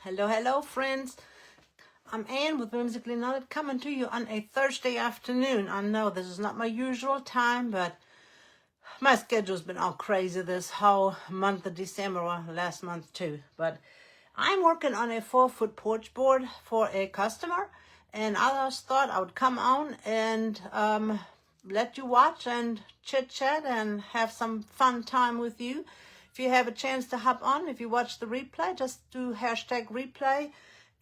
Hello, friends. I'm Ann with Whimsically Knotted, coming to you on a Thursday afternoon. I know this is not my usual time, but my schedule's been all crazy this whole month of December, well, last month too. But I'm working on a 4-foot porch board for a customer, and I just thought I would come on and let you watch and chit-chat and have some fun time with you. If you have a chance to hop on, if you watch the replay, just do #replay.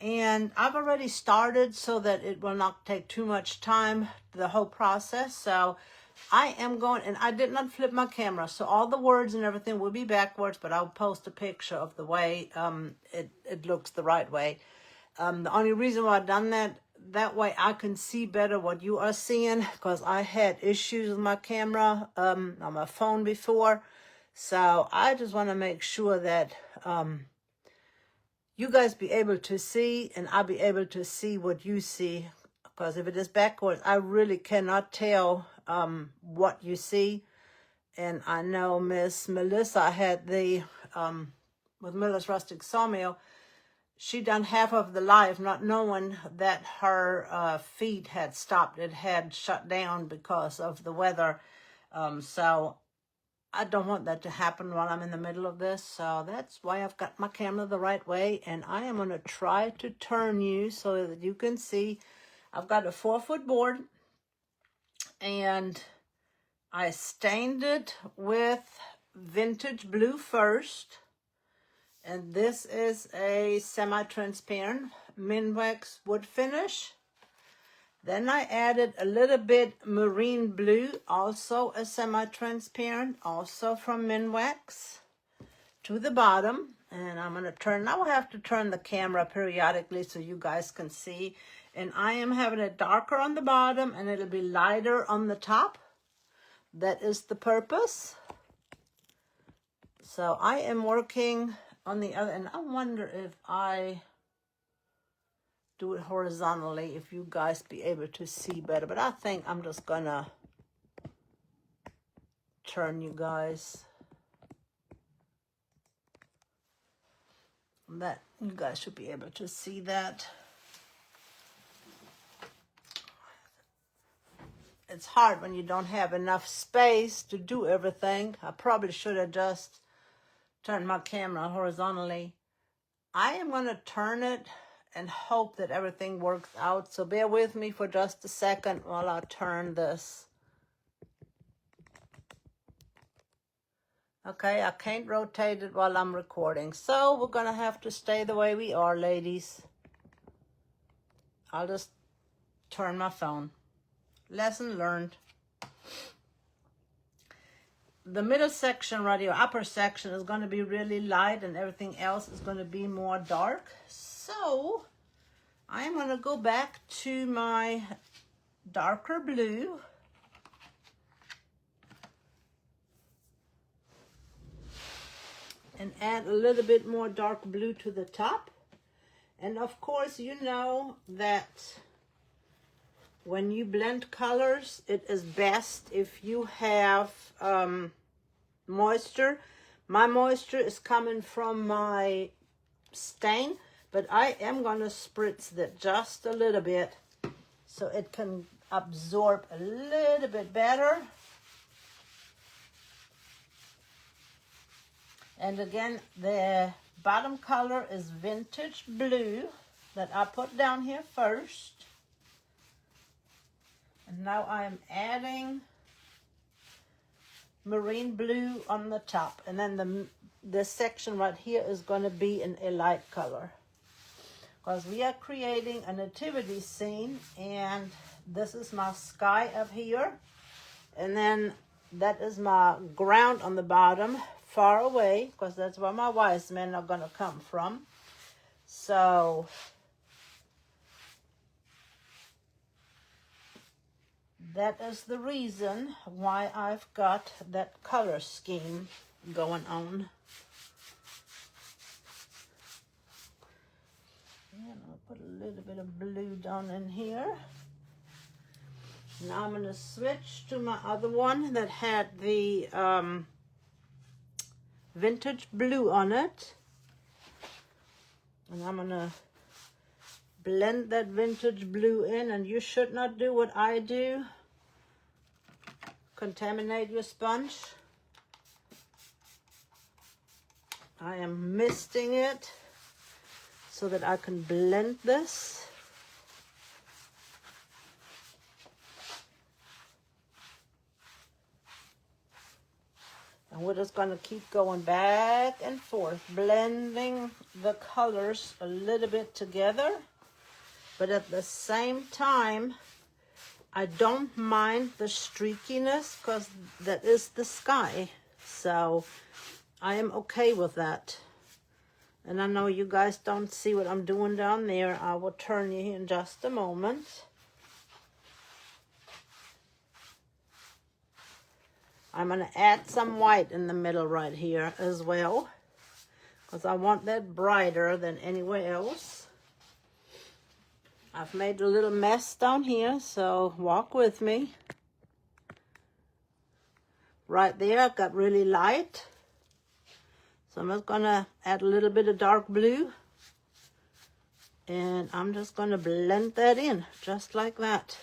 And I've already started so that it will not take too much time, the whole process. So I am going, and I did not flip my camera, so all the words and everything will be backwards, but I'll post a picture of the way it looks the right way. The only reason why I've done that way I can see better what you are seeing, because I had issues with my camera on my phone before. So I just want to make sure that you guys be able to see and I'll be able to see what you see, because if it is backwards, I really cannot tell what you see. And I know Miss Melissa had the, with Miller's Rustic Sawmill, she done half of the live not knowing that her feed had stopped. It had shut down because of the weather. So I don't want that to happen while I'm in the middle of this. So that's why I've got my camera the right way. And I am going to try to turn you so that you can see. I've got a 4-foot board. And I stained it with vintage blue first. And this is a semi-transparent Minwax wood finish. Then I added a little bit marine blue, also a semi-transparent, also from Minwax, to the bottom. And I'm going to turn, I will have to turn the camera periodically so you guys can see. And I am having it darker on the bottom and it'll be lighter on the top. That is the purpose. So I am working on the other, and I wonder if I do it horizontally, if you guys be able to see better. But I think I'm just gonna turn you guys. That you guys should be able to see that. It's hard when you don't have enough space to do everything. I probably should have just turned my camera horizontally. I am going to turn it and hope that everything works out. So bear with me for just a second while I turn this. Okay, I can't rotate it while I'm recording. So we're going to have to stay the way we are, ladies. I'll just turn my phone. Lesson learned. The middle section right here, upper section, is going to be really light and everything else is going to be more dark. So I'm going to go back to my darker blue. And add a little bit more dark blue to the top. And of course, you know that when you blend colors, it is best if you have moisture. My moisture is coming from my stain, but I am going to spritz that just a little bit so it can absorb a little bit better. And again, the bottom color is vintage blue that I put down here first. And now I am adding marine blue on the top. And then this section right here is going to be in a light color, because we are creating a nativity scene, and this is my sky up here. And then that is my ground on the bottom, far away, because that's where my wise men are going to come from. So that is the reason why I've got that color scheme going on. And I'll put a little bit of blue down in here. Now I'm going to switch to my other one that had the vintage blue on it. And I'm gonna blend that vintage blue in, and you should not do what I do. Contaminate your sponge. I am misting it so that I can blend this. And we're just going to keep going back and forth, blending the colors a little bit together. But at the same time, I don't mind the streakiness because that is the sky. So I am okay with that. And I know you guys don't see what I'm doing down there. I will turn you in just a moment. I'm going to add some white in the middle right here as well, because I want that brighter than anywhere else. I've made a little mess down here, so walk with me. Right there, I've got really light. So I'm just going to add a little bit of dark blue. And I'm just going to blend that in, just like that.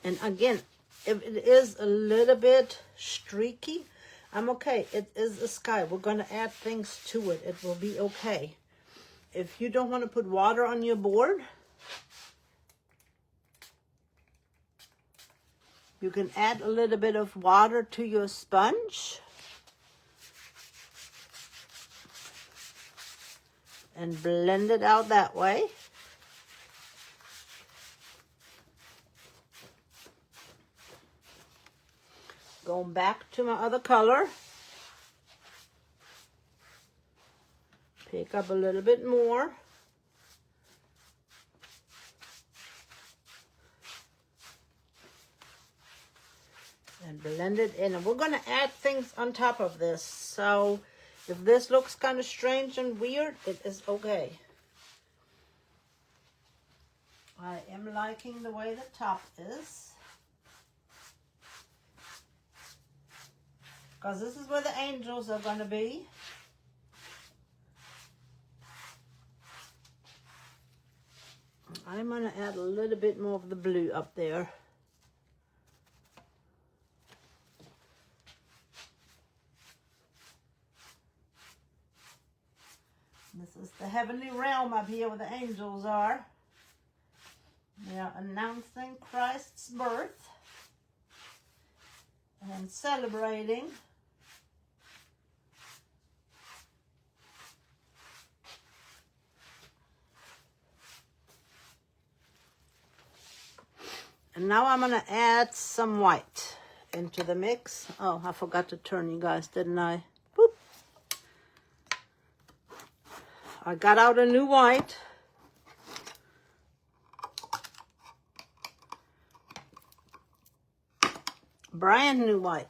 And again, if it is a little bit streaky, I'm okay. It is a sky. We're going to add things to it. It will be okay. If you don't want to put water on your board, you can add a little bit of water to your sponge. And blend it out that way. Going back to my other color. Pick up a little bit more. And blend it in. And we're going to add things on top of this. So if this looks kind of strange and weird, it is okay. I am liking the way the top is. Because this is where the angels are going to be. I'm going to add a little bit more of the blue up there. This is the heavenly realm up here where the angels are. They are announcing Christ's birth and celebrating. And now I'm going to add some white into the mix. Oh, I forgot to turn you guys, didn't I? Boop. I got out a new white. Brand new white.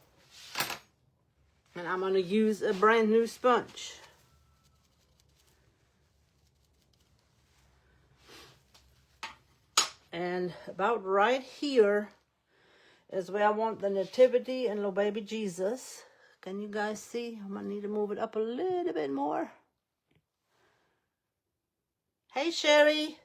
And I'm going to use a brand new sponge. And about right here is where I want the Nativity and little baby Jesus. Can you guys see? I'm going to need to move it up a little bit more. Hey, Sherry.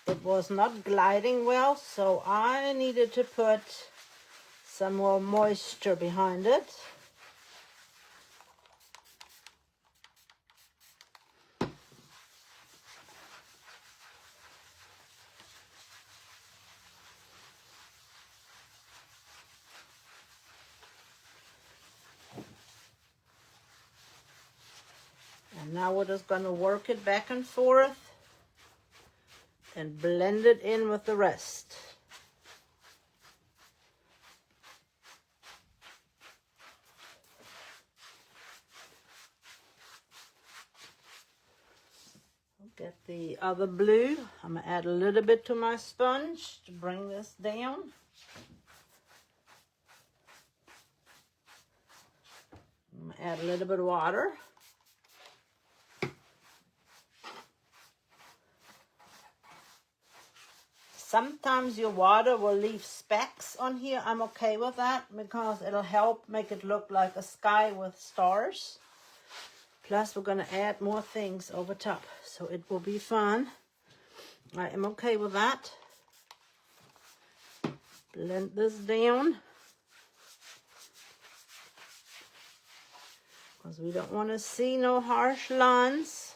It was not gliding well, so I needed to put some more moisture behind it. And now we're just going to work it back and forth and blend it in with the rest. Get the other blue. I'm going to add a little bit to my sponge to bring this down. I'm going to add a little bit of water. Sometimes your water will leave specks on here. I'm okay with that because it'll help make it look like a sky with stars. Plus, we're going to add more things over top, so it will be fun. I am okay with that. Blend this down, because we don't want to see no harsh lines.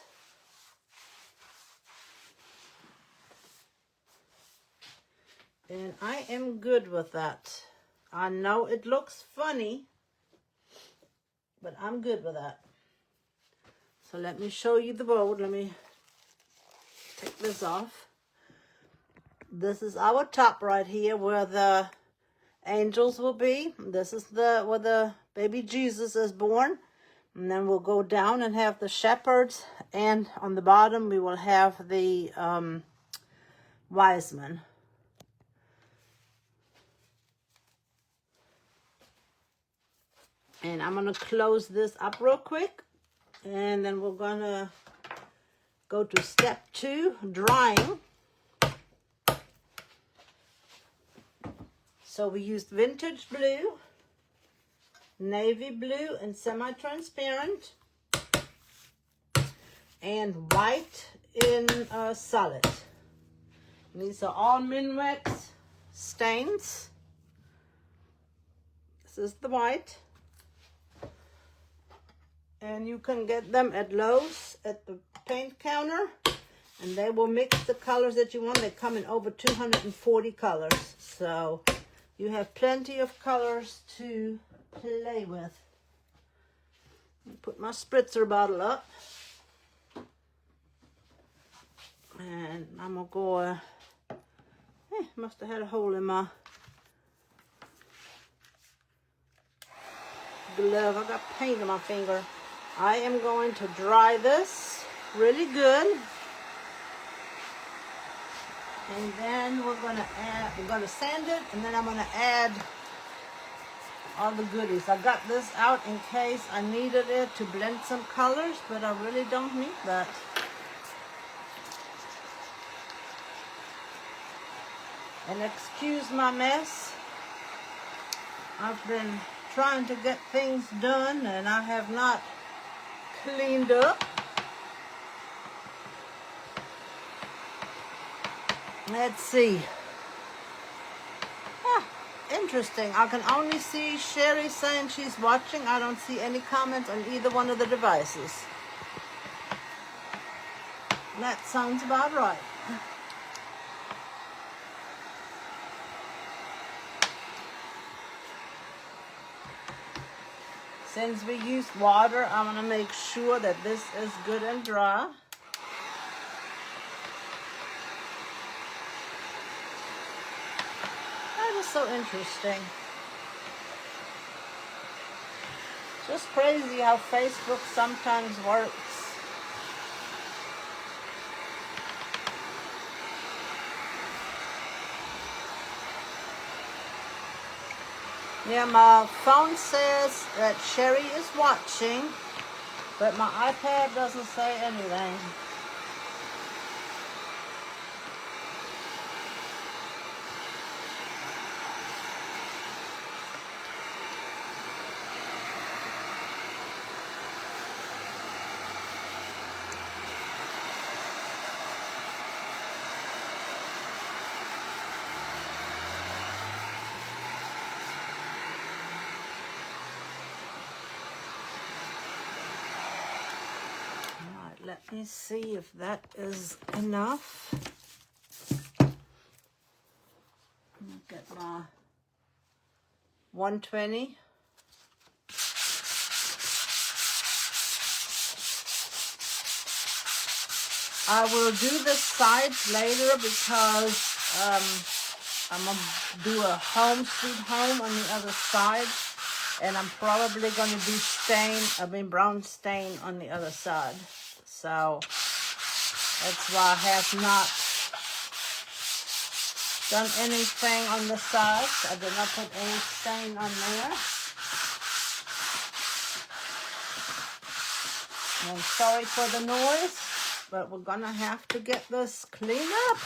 And I am good with that. I know it looks funny, but I'm good with that. So let me show you the board. Let me take this off. This is our top right here where the angels will be. This is where the baby Jesus is born. And then we'll go down and have the shepherds. And on the bottom we will have the wise men. And I'm going to close this up real quick. And then we're going to go to step 2, drying. So we used vintage blue, navy blue, and semi-transparent, and white in solid. And these are all Minwax stains. This is the white. And you can get them at Lowe's at the paint counter. And they will mix the colors that you want. They come in over 240 colors. So you have plenty of colors to play with. Put my spritzer bottle up. And I'm going to go... must have had a hole in my glove. I got paint on my finger. I am going to dry this really good. And then we're going to sand it, and then I'm going to add all the goodies. I got this out in case I needed it to blend some colors, but I really don't need that. And excuse my mess. I've been trying to get things done, and I have not cleaned up. Let's see. Interesting. I can only see Sherry saying she's watching. I don't see any comments on either one of the devices. That sounds about right. Since we used water, I'm going to make sure that this is good and dry. That is so interesting. Just crazy how Facebook sometimes works. Yeah, my phone says that Sherry is watching, but my iPad doesn't say anything. Let me see if that is enough. Look at my 120. I will do the sides later because I'm going to do a home sweet home on the other side. And I'm probably going to do brown stain on the other side. So that's why I have not done anything on the sides. I did not put any stain on there. I'm sorry for the noise, but we're gonna have to get this cleaned up.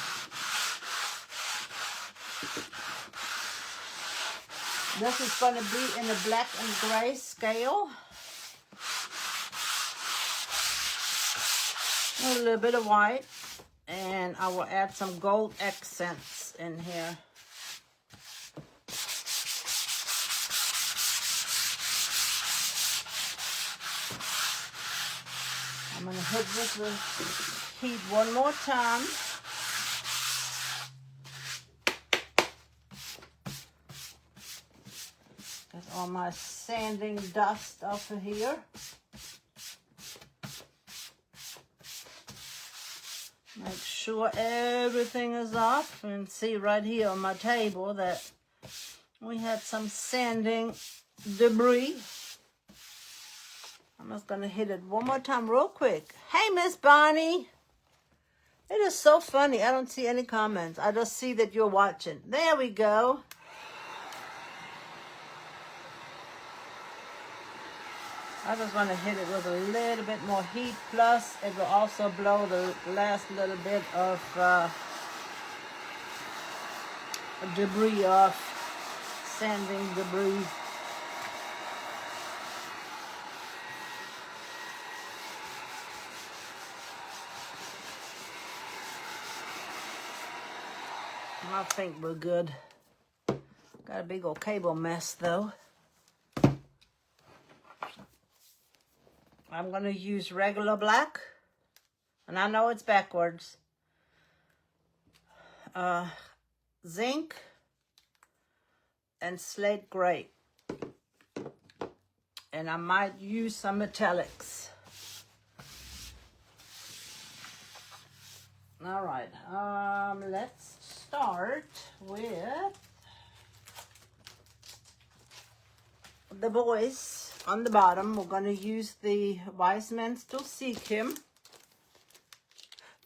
This is going to be in a black and gray scale. A little bit of white. And I will add some gold accents in here. I'm going to hit this with heat one more time. Get all my sanding dust off of here. Make sure everything is off, and see right here on my table that we had some sanding debris. I'm just going to hit it one more time real quick. Hey, Miss Bonnie. It is so funny. I don't see any comments. I just see that you're watching. There we go. I just want to hit it with a little bit more heat. Plus, it will also blow the last little bit of debris off, sanding debris. I think we're good. Got a big old cable mess though. I'm going to use regular black, and I know it's backwards. Zinc and slate gray. And I might use some metallics. All right, let's start with the boys. On the bottom, we're going to use the Wise Men Still Seek Him.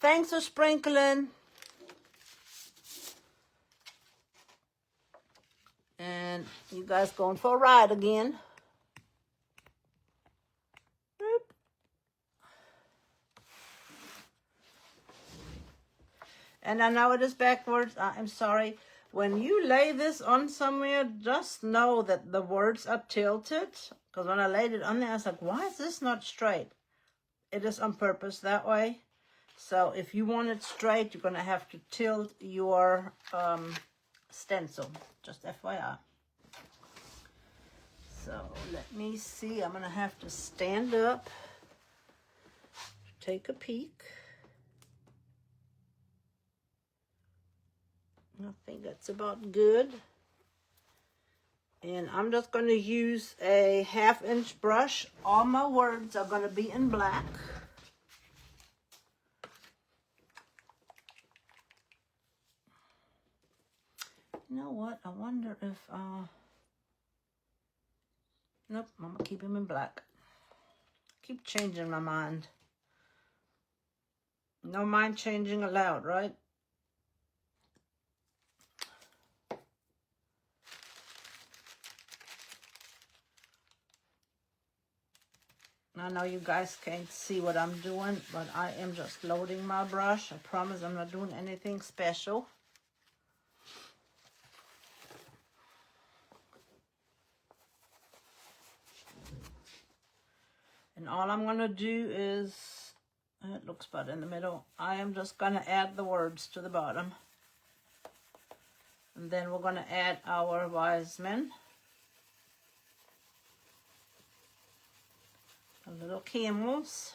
Thanks for sprinkling. And you guys going for a ride again. Boop. And I know it is backwards. I'm sorry. When you lay this on somewhere, just know that the words are tilted. Because when I laid it on there, I was like, why is this not straight? It is on purpose that way. So if you want it straight, you're going to have to tilt your stencil. Just FYI. So let me see. I'm going to have to stand up. Take a peek. I think that's about good. And I'm just going to use a 1/2-inch brush. All my words are going to be in black. You know what? I wonder if... Nope, I'm going to keep them in black. Keep changing my mind. No mind changing allowed, right? I know you guys can't see what I'm doing, but I am just loading my brush. I promise I'm not doing anything special. And all I'm going to do is, it looks about in the middle, I am just going to add the words to the bottom. And then we're going to add our Wise Men. The little camels.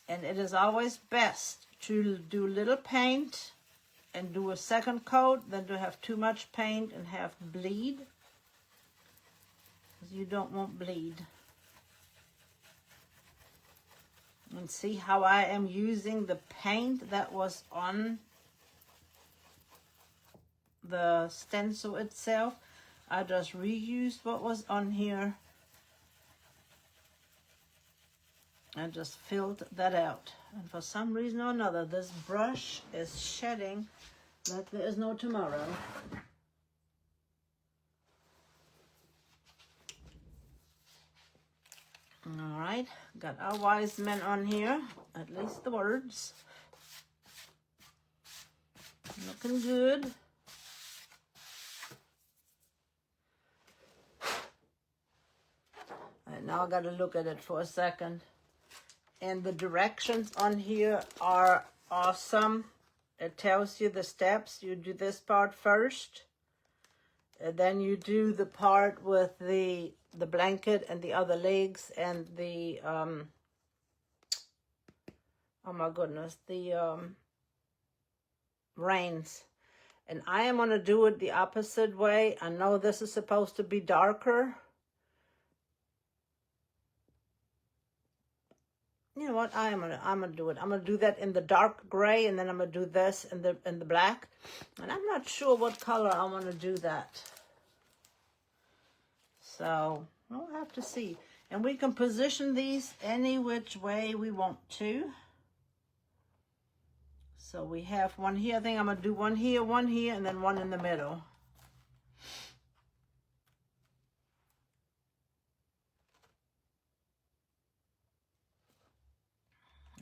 And it is always best to do little paint and do a second coat than to have too much paint and have bleed. Because you don't want bleed. And see how I am using the paint that was on the stencil itself. I just reused what was on here. I just filled that out. And for some reason or another, this brush is shedding like there is no tomorrow. All right, got our wise men on here, at least the words. Looking good. All right, now I got to look at it for a second. And the directions on here are awesome. It tells you the steps. You do this part first. And then you do the part with the blanket and the other legs and the, oh my goodness, the reins. And I am going to do it the opposite way. I know this is supposed to be darker. You know what? I'm gonna do it. I'm gonna do that in the dark gray, and then I'm gonna do this in the black. And I'm not sure what color I want to do that. So we'll have to see. And we can position these any which way we want to. So we have one here. I think I'm gonna do one here, and then one in the middle.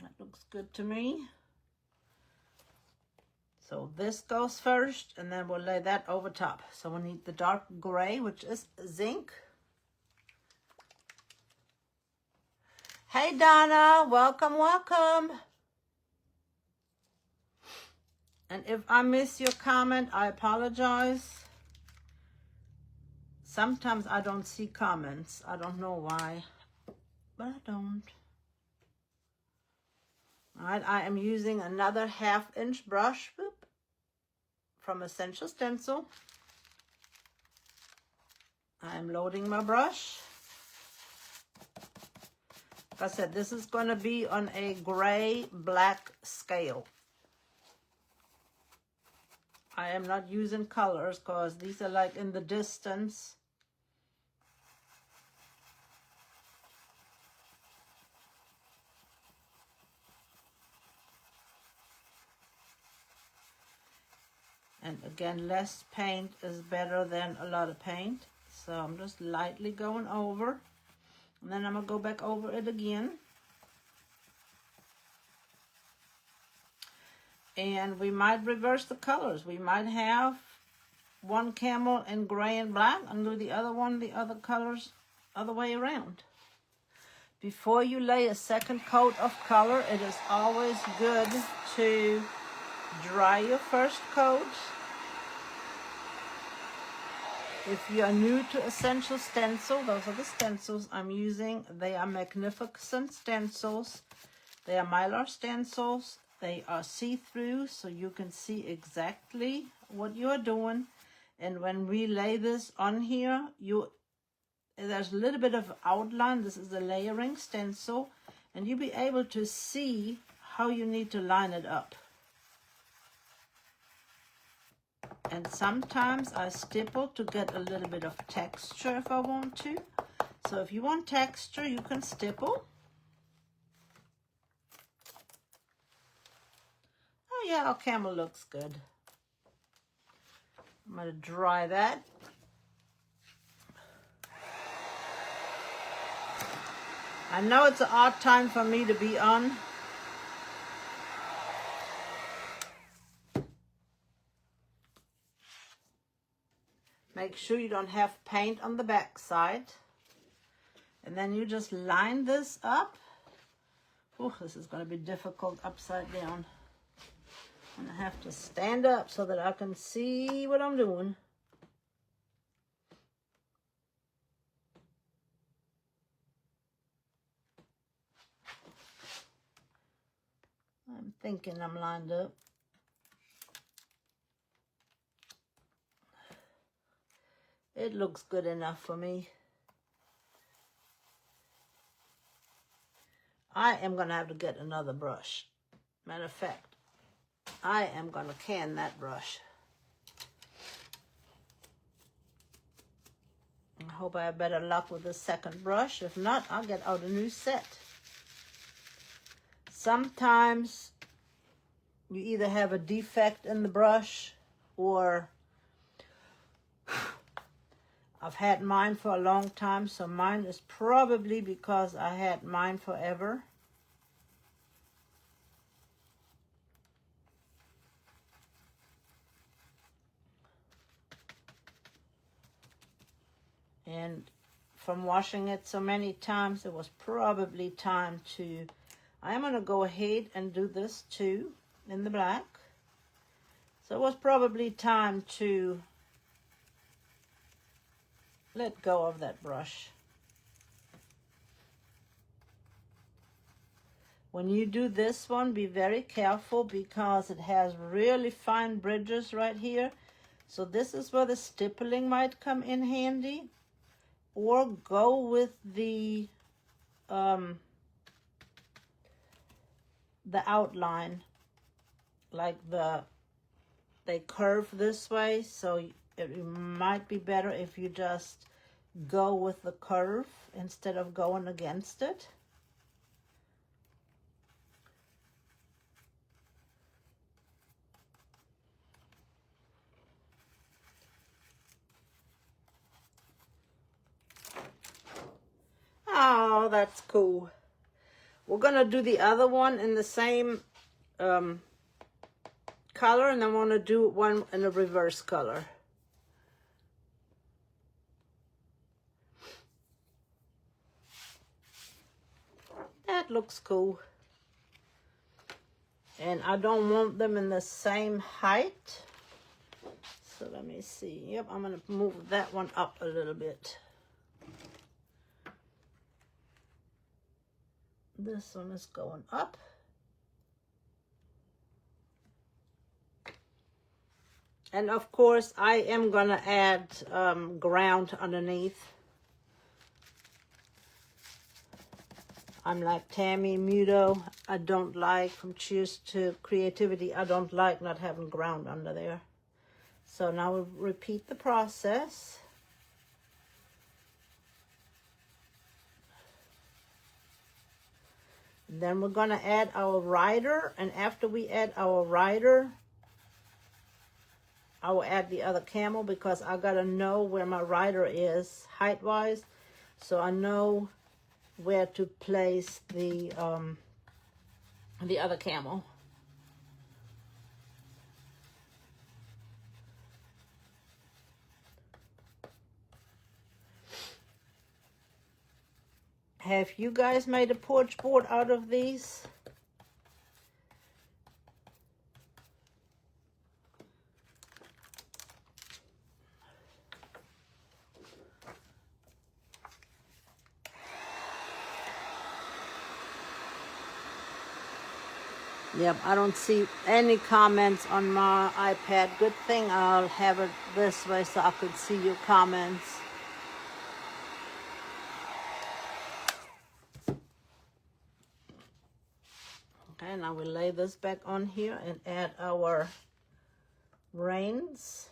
That looks good to me. So this goes first, and then we'll lay that over top. So we need the dark gray, which is zinc. Hey Donna, welcome, welcome. And if I miss your comment, I apologize. Sometimes I don't see comments. I don't know why, but I don't. All right, I am using another 1/2-inch brush from Essential Stencil. I am loading my brush. Like I said, this is going to be on a gray-black scale. I am not using colors because these are like in the distance. And again, less paint is better than a lot of paint. So I'm just lightly going over. And then I'm going to go back over it again. And we might reverse the colors. We might have one camel in gray and black and do the other one, the other colors, other way around. Before you lay a second coat of color, it is always good to dry your first coat. If you are new to Essential Stencil, those are the stencils I'm using. They are magnificent stencils. They are Mylar stencils. They are see-through, so you can see exactly what you're doing. And when we lay this on here, there's a little bit of outline. This is a layering stencil, and you'll be able to see how you need to line it up. And sometimes I stipple to get a little bit of texture if I want to. So if you want texture, you can stipple. Oh yeah, our camel looks good. I'm going to dry that. I know it's an odd time for me to be on. Make sure you don't have paint on the back side. And then you just line this up. Oh, this is going to be difficult upside down. And I have to stand up so that I can see what I'm doing. I'm thinking I'm lined up. It looks good enough for me. I am going to have to get another brush. Matter of fact, I am going to can that brush. I hope I have better luck with the second brush. If not, I'll get out a new set. Sometimes you either have a defect in the brush or I've had mine for a long time, so mine is probably because I had mine forever. And from washing it so many times, it was probably time to... I'm going to go ahead and do this too in the black. So it was probably time to let go of that brush. When you do this one, be very careful because it has really fine bridges right here. So this is where the stippling might come in handy. Or go with the outline, like they curve this way, so it might be better if you just go with the curve instead of going against it. Oh, that's cool. We're gonna do the other one in the same color, and I want to do one in a reverse color. That looks cool. And I don't want them in the same height. So let me see. Yep, I'm going to move that one up a little bit. This one is going up. And of course, I am going to add ground underneath. I'm like Tammy Muto. I don't like, from Cheers to Creativity, I don't like not having ground under there. So now we'll repeat the process. Then we're going to add our rider, and after we add our rider, I will add the other camel because I got to know where my rider is height-wise, so I know where to place the other camel. Have you guys made a porch board out of these? Yep, I don't see any comments on my iPad. Good thing I'll have it this way so I could see your comments. Okay, now we lay this back on here and add our reins.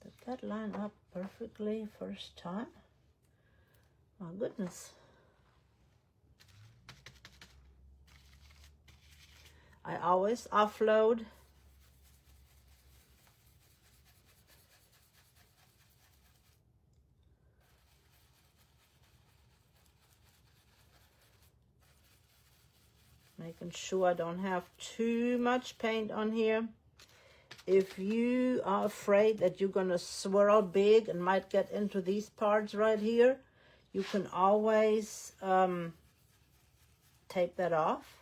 Did that line up perfectly first time? My goodness. I always offload. Making sure I don't have too much paint on here. If you are afraid that you're gonna swirl big and might get into these parts right here, you can always tape that off.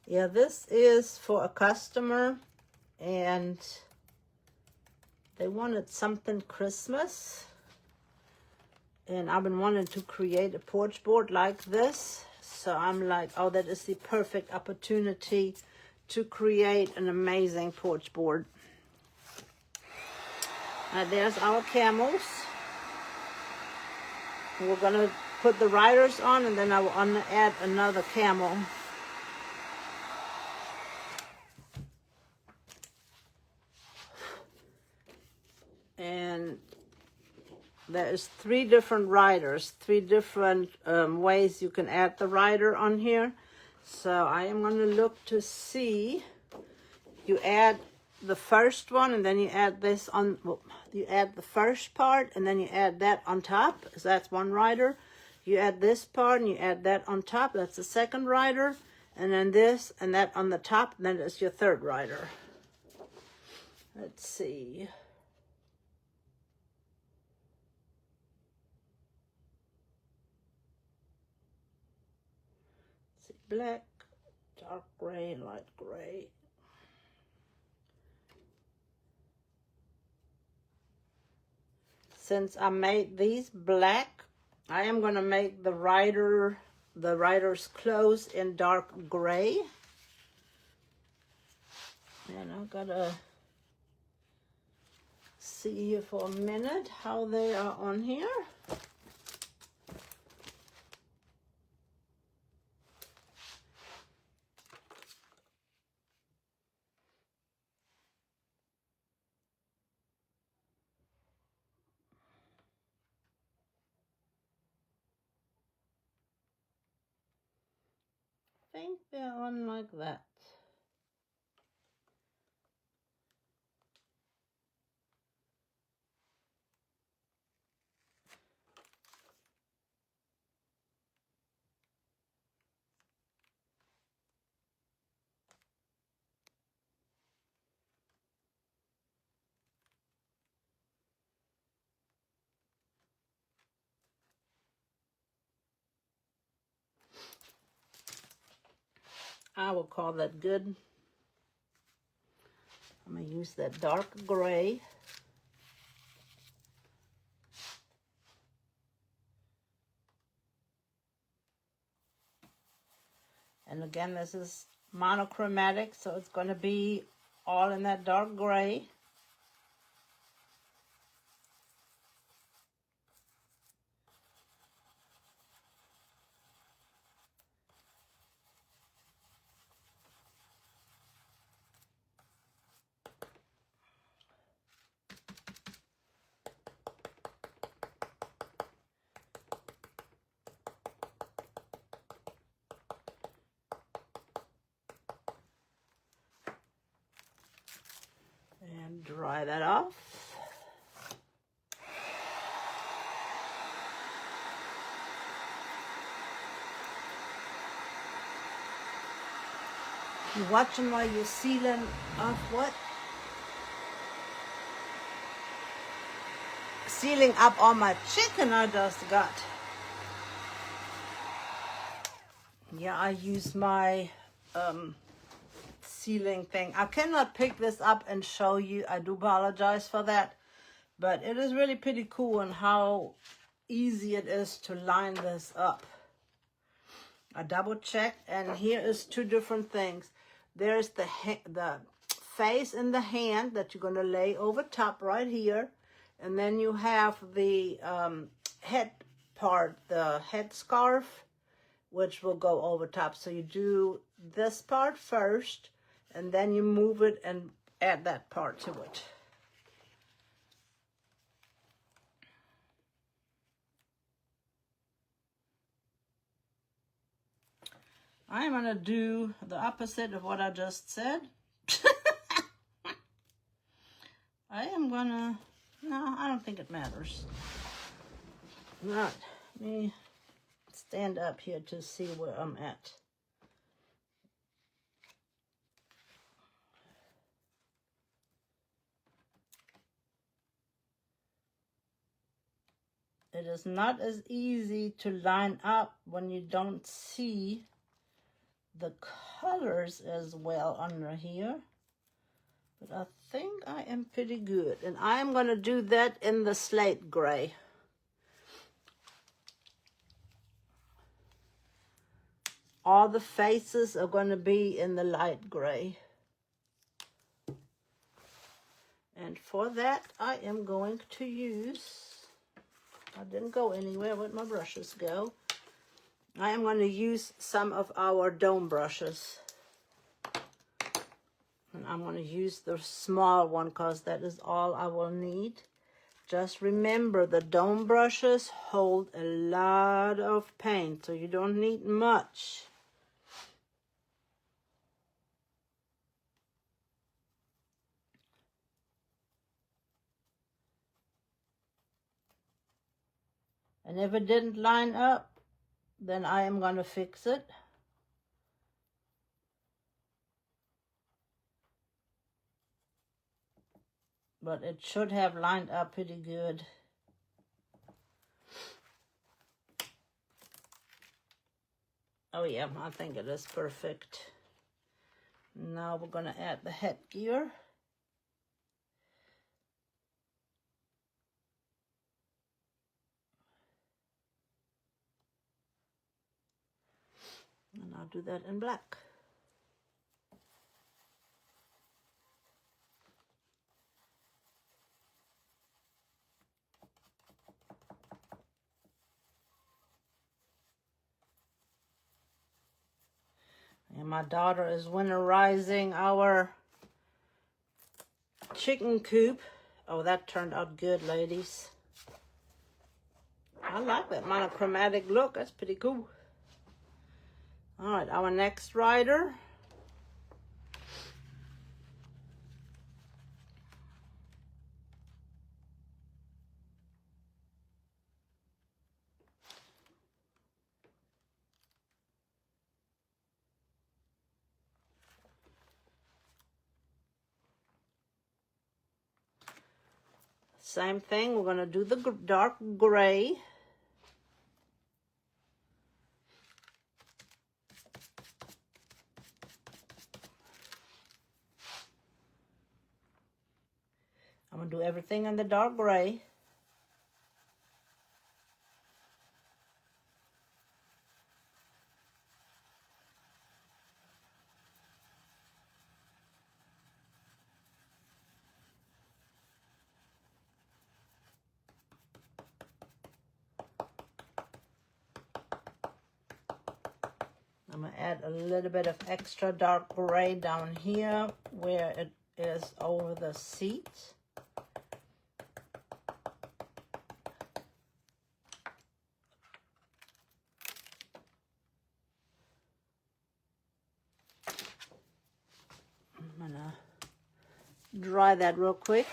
Yeah, this is for a customer, and they wanted something Christmas. And I've been wanting to create a porch board like this. So I'm like, oh, that is the perfect opportunity to create an amazing porch board. There's our camels. We're going to put the riders on, and then I will add another camel. And there's 3 different riders, 3 different ways you can add the rider on here. So I am going to look to see. You add the first one, and then you add this on. Well, you add the first part, and then you add that on top. So that's one rider. You add this part, and you add that on top. That's the second rider. And then this and that on the top. And then it's your third rider. Let's see. Black, dark gray, light gray. Since I made these black, I am going to make the rider's clothes in dark gray. And I've got to see here for a minute how they are on here. I think they're on like that. I will call that good. I'm going to use that dark gray. And again, this is monochromatic, so it's going to be all in that dark gray. And dry that off. You watching while you're sealing off what? Sealing up all my chicken I just got. Yeah, I use my sealing thing. I cannot pick this up and show you. I do apologize for that. But it is really pretty cool and how easy it is to line this up. I double checked, and here is 2 different things. There's the face and the hand that you're going to lay over top right here. And then you have the head part, the head scarf, which will go over top. So you do this part first, and then you move it and add that part to it. I'm going to do the opposite of what I just said. I am going to, no, I don't think it matters. Right, let me stand up here to see where I'm at. It is not as easy to line up when you don't see the colors as well under here. But I think I am pretty good. And I am going to do that in the slate gray. All the faces are going to be in the light gray. And for that, I am going to use, I didn't go anywhere. Where'd my brushes go? I am going to use some of our dome brushes. And I'm going to use the small one because that is all I will need. Just remember, the dome brushes hold a lot of paint, so you don't need much. And if it didn't line up, then I am going to fix it. But it should have lined up pretty good. Oh yeah, I think it is perfect. Now we're going to add the headgear. And I'll do that in black. And my daughter is winterizing our chicken coop. Oh, that turned out good, ladies. I like that monochromatic look. That's pretty cool. All right, our next rider. Same thing, we're going to do the dark gray. I'm going to do everything in the dark gray. I'm going to add a little bit of extra dark gray down here where it is over the seat. I'm going to dry that real quick.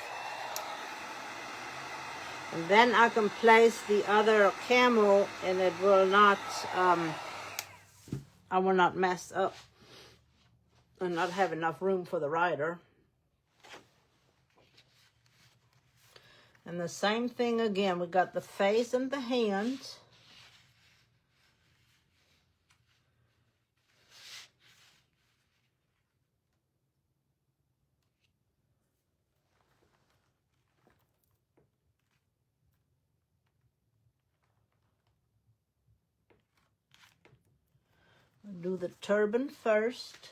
And then I can place the other camel and it will not, I will not mess up and not have enough room for the rider. And the same thing again, we got the face and the hand. Do the turban first.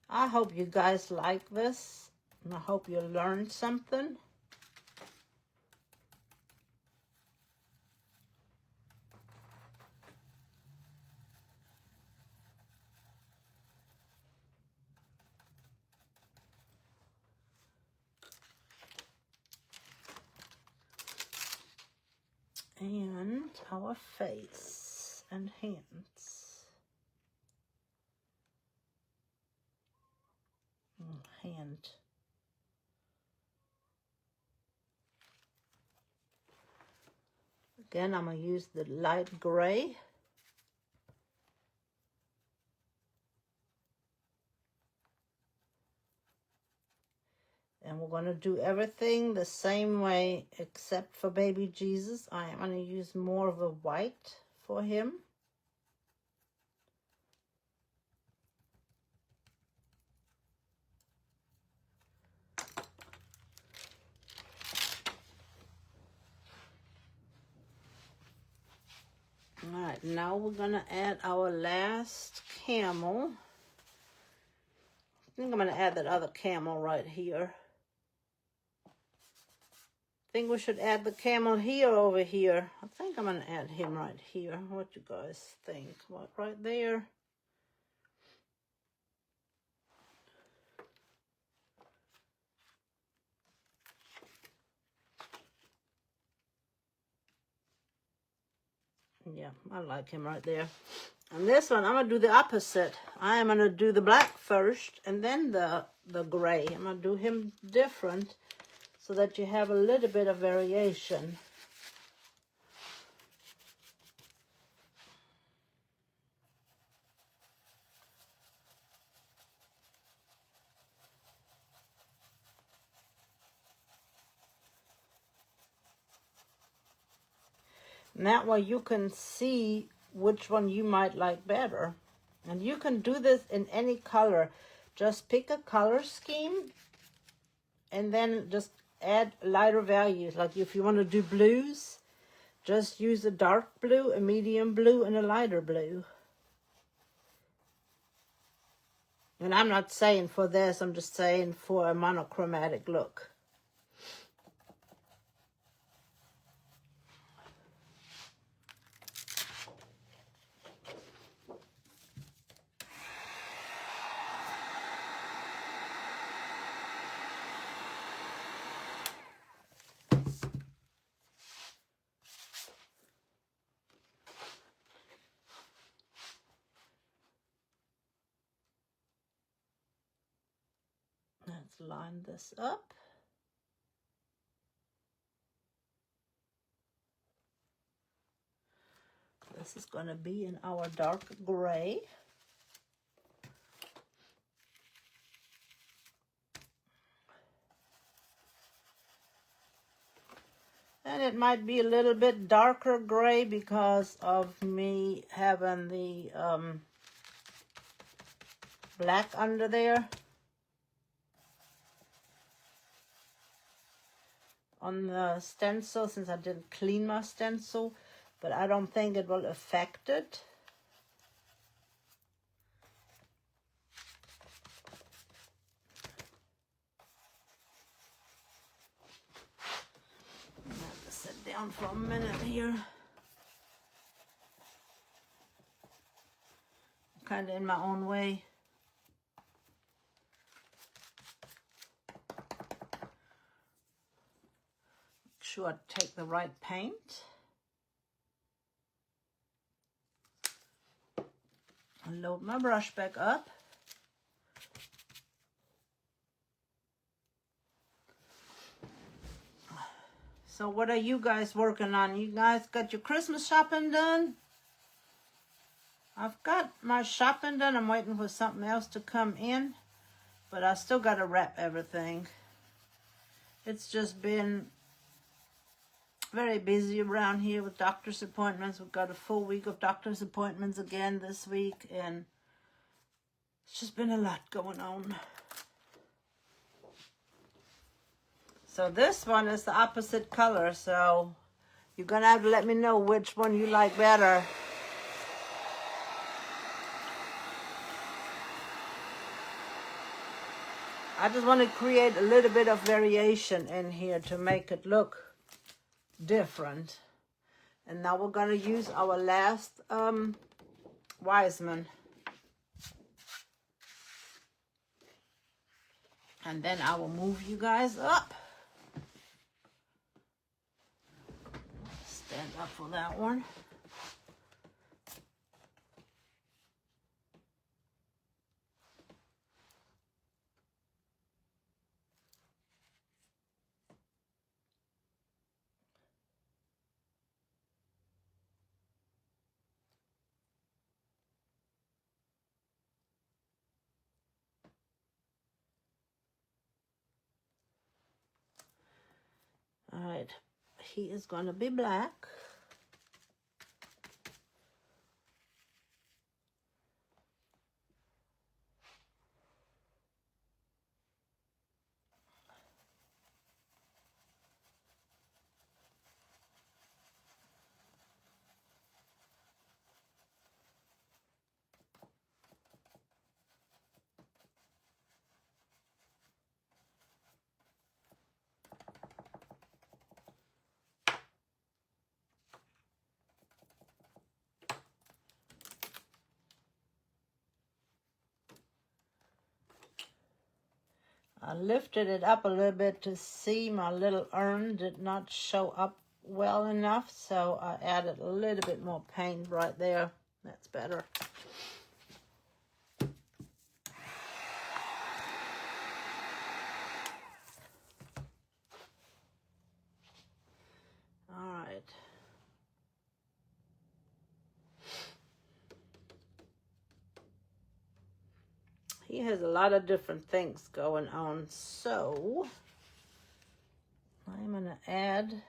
I hope you guys like this, and I hope you learned something. And our face and hands. Hand. Again, I'm going to use the light gray. And we're going to do everything the same way except for baby Jesus. I am going to use more of a white for him. All right, now we're going to add our last camel. I think I'm going to add that other camel right here. I think we should add the camel here over here. I think I'm going to add him right here. What you guys think? What, right there? Yeah, I like him right there. And this one, I'm going to do the opposite. I am going to do the black first and then the gray. I'm going to do him different so that you have a little bit of variation. And that way you can see which one you might like better. And you can do this in any color. Just pick a color scheme and then just add lighter values. Like if you want to do blues, just use a dark blue, a medium blue, and a lighter blue. And I'm not saying for this, I'm just saying for a monochromatic look. Let's line this up. This is going to be in our dark gray. And it might be a little bit darker gray because of me having the black under there on the stencil, since I didn't clean my stencil, but I don't think it will affect it. I have to sit down for a minute here. Kind of in my own way. Make sure I take the right paint. I load my brush back up. So what are you guys working on? You guys got your Christmas shopping done? I've got my shopping done. I'm waiting for something else to come in, but I still got to wrap everything. It's just been very busy around here with doctor's appointments. We've got a full week of doctor's appointments again this week, and it's just been a lot going on. So this one is the opposite color, so you're going to have to let me know which one you like better. I just want to create a little bit of variation in here to make it look different. And now we're going to use our last Wiseman. And then I will move you guys up. Stand up for that one. All right, he is going to be black. I lifted it up a little bit to see my little urn did not show up well enough, so I added a little bit more paint right there. That's better. All right. He has a lot of different things going on, so I'm going to add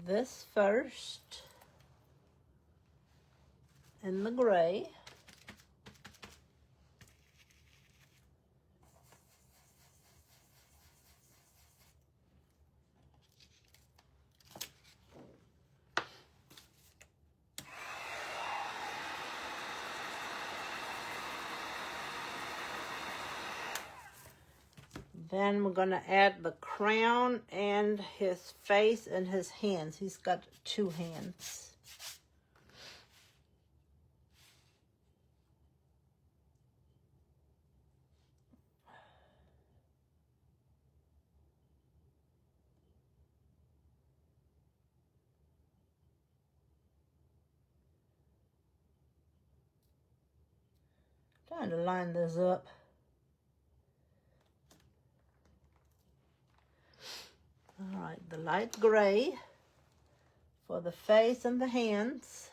this first in the gray. Then we're going to add the crown and his face and his hands. He's got 2 hands. Trying to line this up. All right, the light gray for the face and the hands.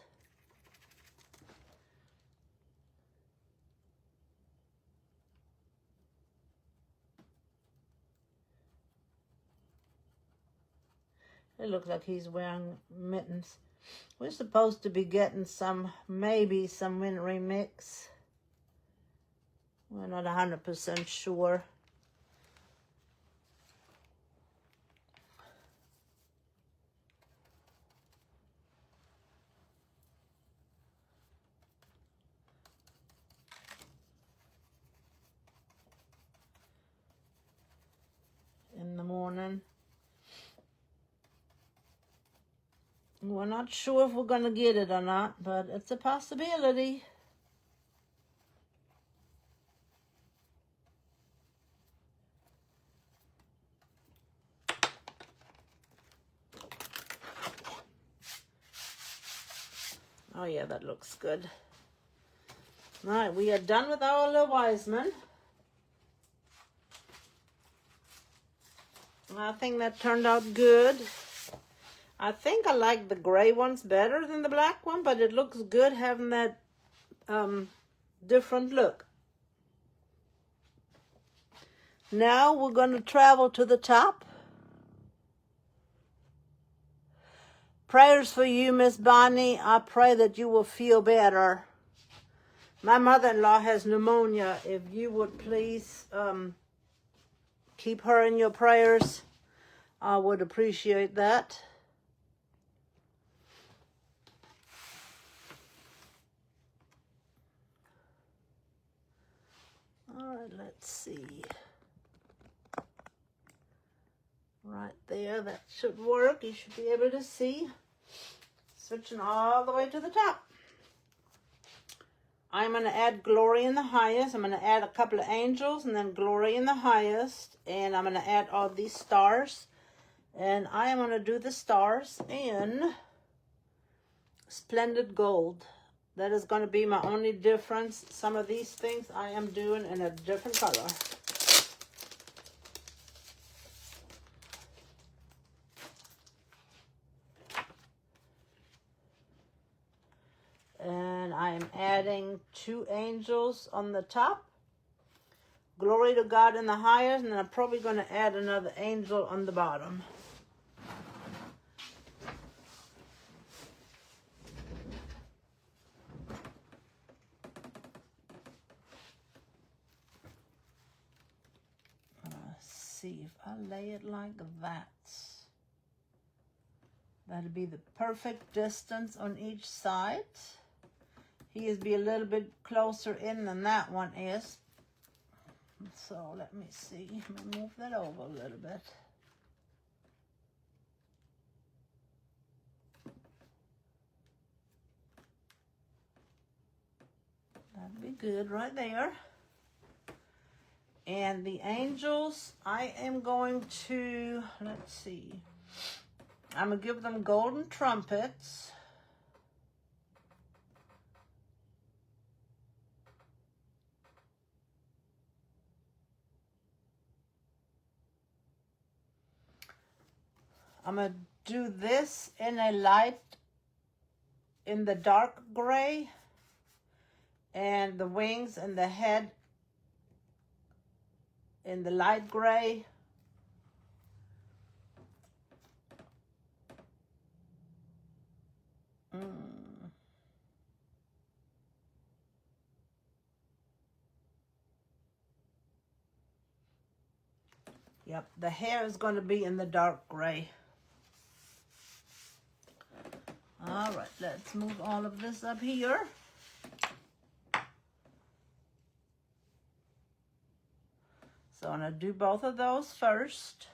It looks like he's wearing mittens. We're supposed to be getting some, maybe some wintry mix. We're not 100% sure. In the morning. We're not sure if we're going to get it or not, but it's a possibility. Oh yeah, that looks good. All right, we are done with our little Wiseman. I think that turned out good. I think I like the gray ones better than the black one, but it looks good having that different look. Now we're going to travel to the top. Prayers for you, Miss Bonnie. I pray that you will feel better. My mother-in-law has pneumonia. If you would please keep her in your prayers, I would appreciate that. All right, let's see. Right there, that should work. You should be able to see. Switching all the way to the top. I'm going to add glory in the highest. I'm going to add a couple of angels and then glory in the highest. And I'm going to add all these stars. And I am going to do the stars in Splendid Gold. That is going to be my only difference. Some of these things I am doing in a different color. And I am adding 2 angels on the top. Glory to God in the highest. And then I'm probably going to add another angel on the bottom. Let's see if I lay it like that. That'll be the perfect distance on each side. His be a little bit closer in than that one is. So let me see. Let me move that over a little bit. That'd be good right there. And the angels, I am going to, let's see, I'm going to give them golden trumpets. I'm going to do this in a light, in the dark gray, and the wings and the head in the light gray. Yep, the hair is going to be in the dark gray. All right, let's move all of this up here. So I'm going to do both of those first.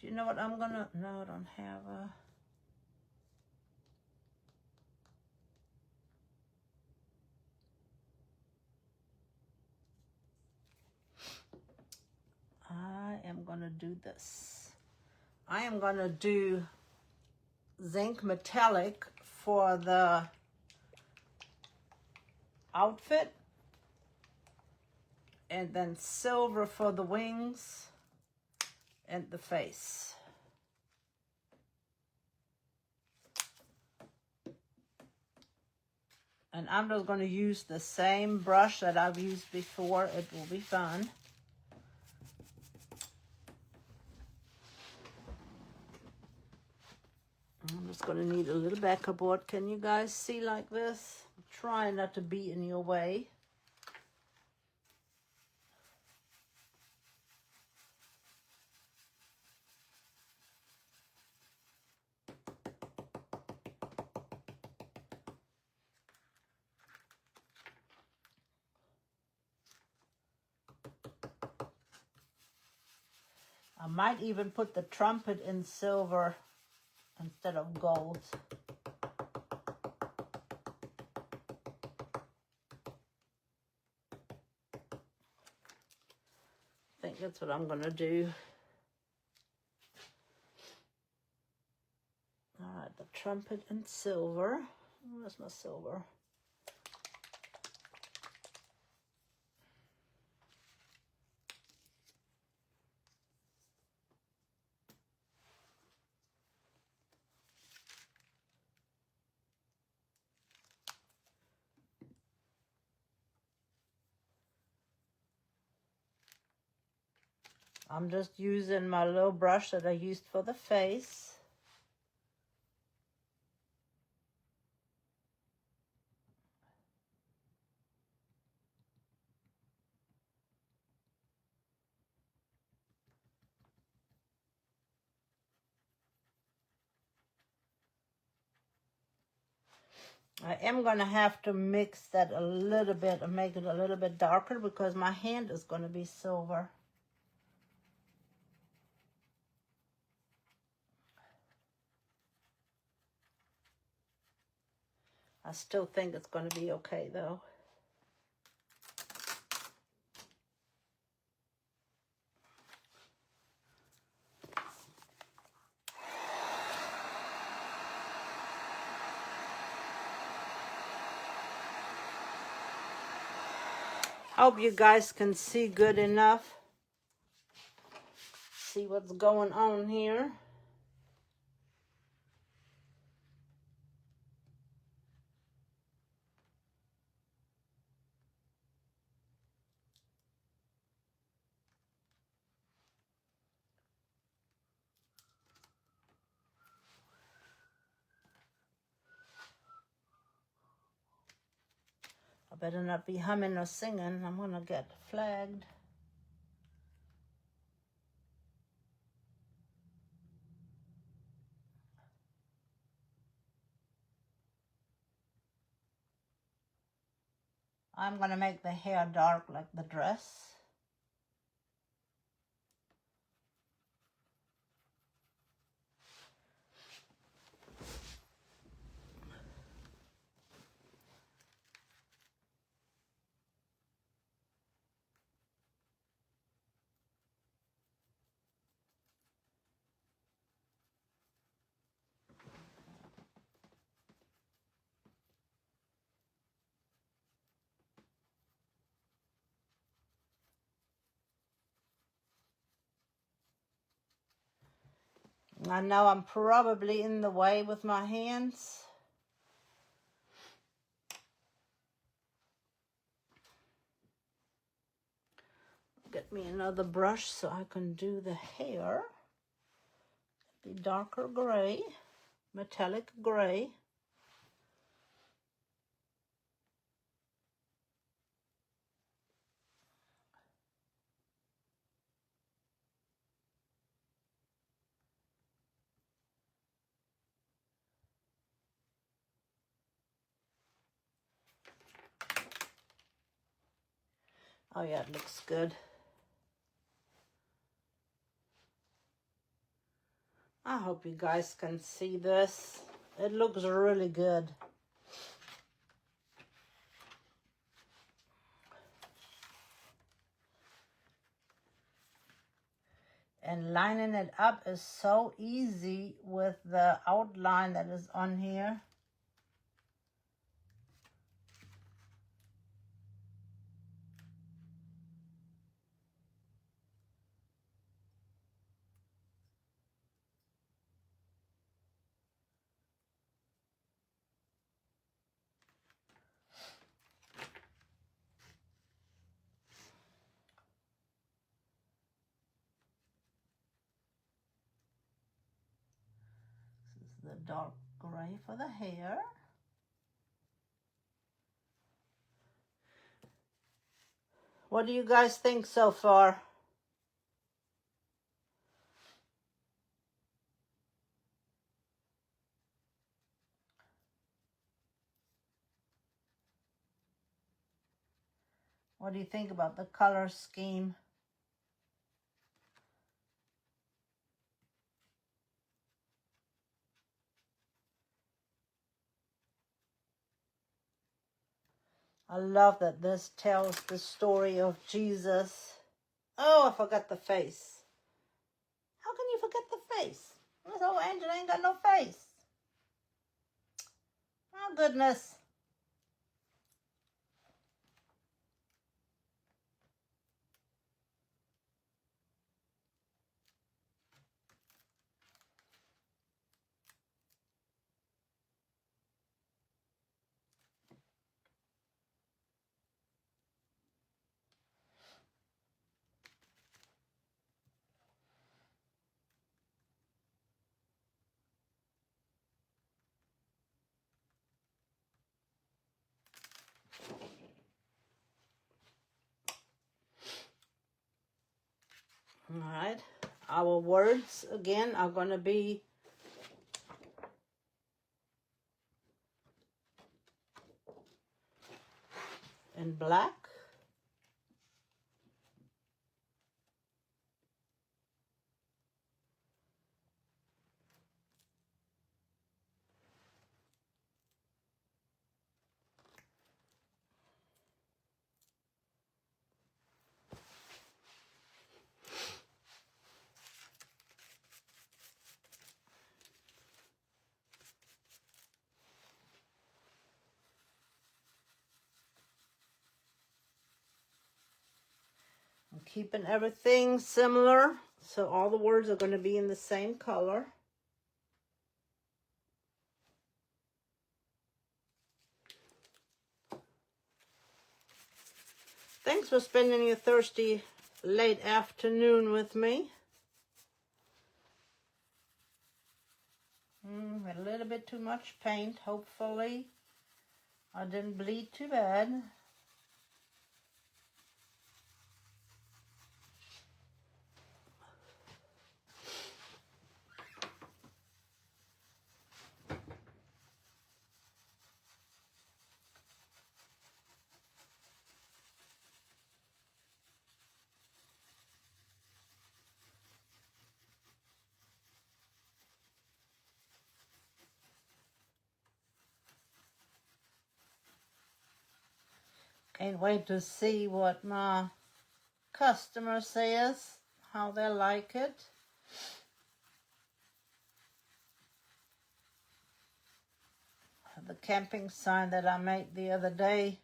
Do you know what I'm going to, no, I don't have a, I am going to do this. I am going to do zinc metallic for the outfit, and then silver for the wings and the face. And I'm just going to use the same brush that I've used before. It will be fun. I'm just going to need a little backer board. Can you guys see like this? I'm trying not to be in your way. I might even put the trumpet in silver instead of gold. I think that's what I'm going to do. All right, the trumpet in silver. Where's my silver? I'm just using my little brush that I used for the face. I am going to have to mix that a little bit and make it a little bit darker because my hand is going to be silver. I still think it's going to be okay though. Hope you guys can see good enough. See what's going on here. I better not be humming or singing. I'm going to get flagged. I'm going to make the hair dark like the dress. I know I'm probably in the way with my hands. Get me another brush so I can do the hair. Be darker gray, metallic gray. Oh yeah, it looks good. I hope you guys can see this. It looks really good. And lining it up is so easy with the outline that is on here. This is the dark gray for the hair. What do you guys think so far? What do you think about the color scheme? I love that this tells the story of Jesus. Oh, I forgot the face. How can you forget the face? This old angel ain't got no face. Oh, goodness. All right. Our words, again, are going to be in black. I'm keeping everything similar, so all the words are going to be in the same color. Thanks for spending your thirsty late afternoon with me. A little bit too much paint. Hopefully I didn't bleed too bad. Can't wait to see what my customer says, how they like it. The camping sign that I made the other day,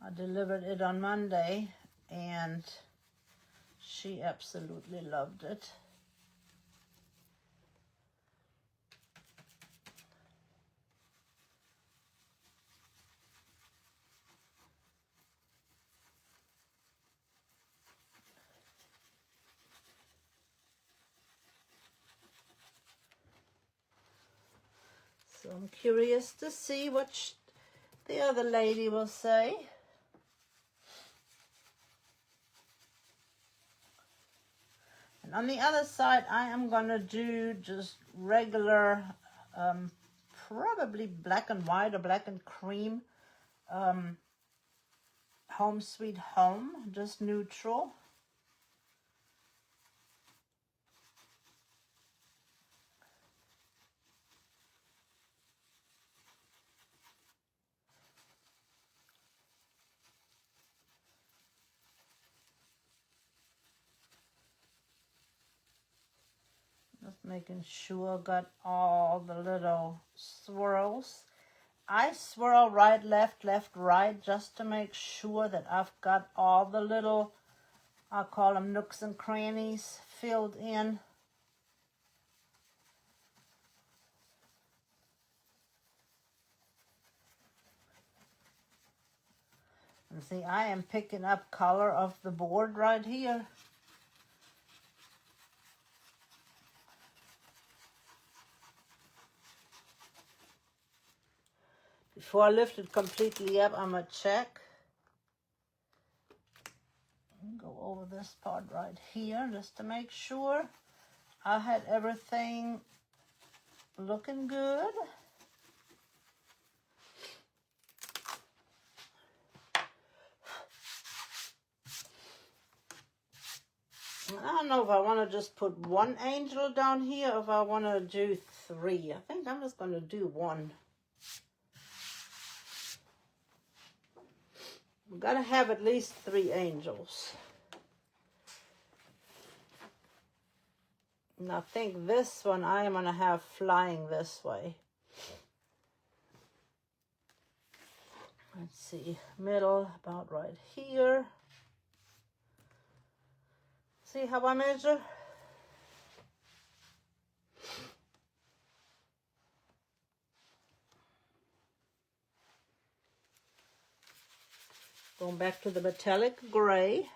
I delivered it on Monday, and she absolutely loved it. So I'm curious to see what the other lady will say. And on the other side, I am going to do just regular, probably black and white or black and cream, Home Sweet Home, just neutral. Just making sure I got all the little swirls. I swirl right, left, right, just to make sure that I've got all the little, I call them nooks and crannies, filled in. And see, I am picking up color of the board right here. Before I lift it completely up, I'm going to check. Go over this part right here just to make sure I had everything looking good. I don't know if I want to just put one angel down here or if I want to do 3. I think I'm just going to do 1. We've got to have at least 3 angels. And I think this one I am going to have flying this way. Let's see, middle about right here. See how I measure? Going back to the metallic gray.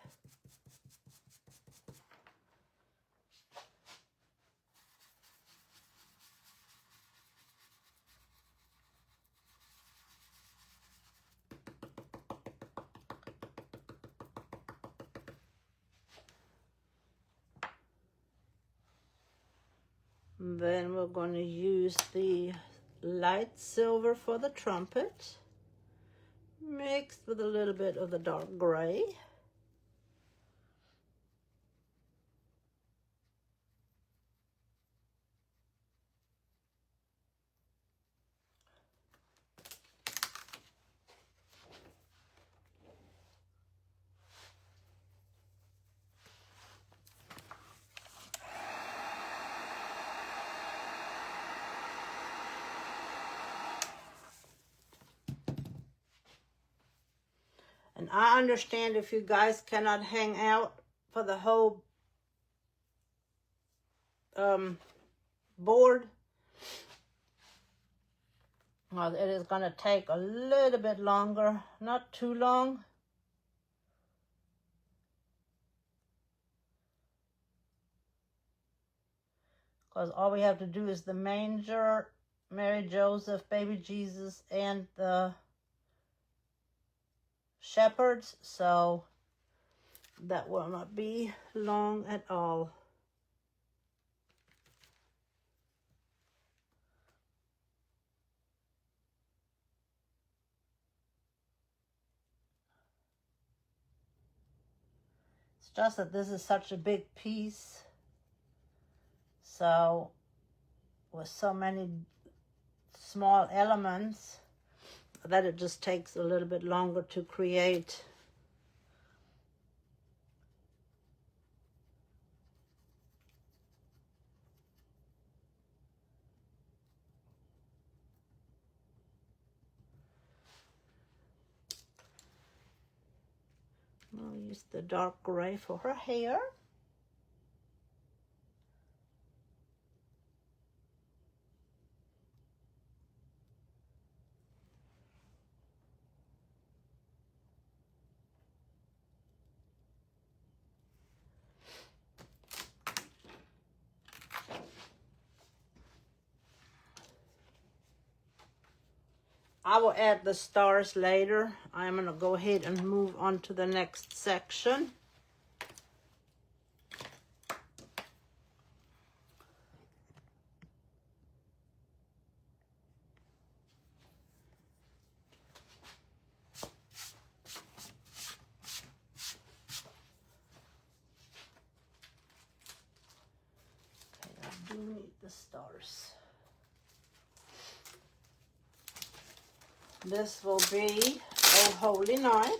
And then we're going to use the light silver for the trumpet, mixed with a little bit of the dark gray. And I understand if you guys cannot hang out for the whole board. Well, it is going to take a little bit longer, not too long. Because all we have to do is the manger, Mary, Joseph, baby Jesus, and the shepherds, so that will not be long at all. It's just that this is such a big piece, so with so many small elements that it just takes a little bit longer to create. I'll use the dark gray for her hair. I will add the stars later. I'm going to go ahead and move on to the next section. I do need the stars. This will be Oh Holy Night.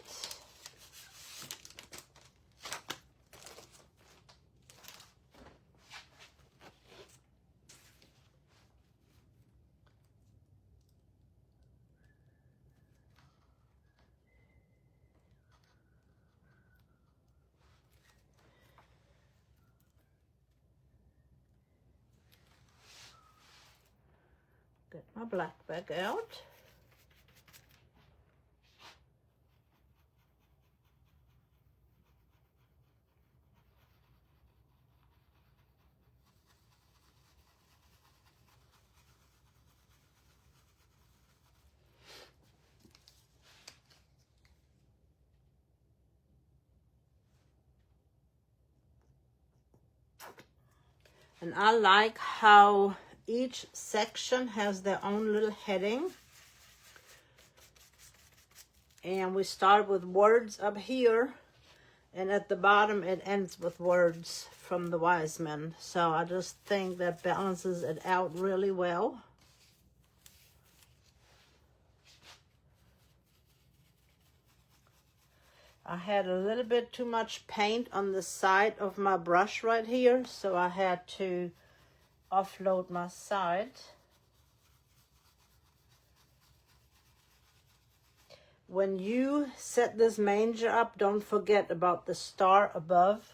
Get my black back out. And I like how each section has their own little heading. And we start with words up here, and at the bottom it ends with words from the wise men. So I just think that balances it out really well. I had a little bit too much paint on the side of my brush right here, so I had to offload my side. When you set this manger up, don't forget about the star above.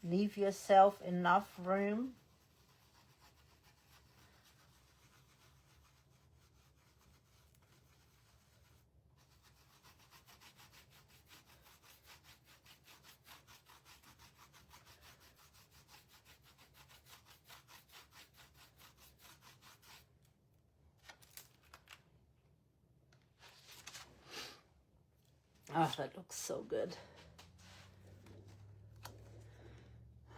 Leave yourself enough room. Oh, that looks so good.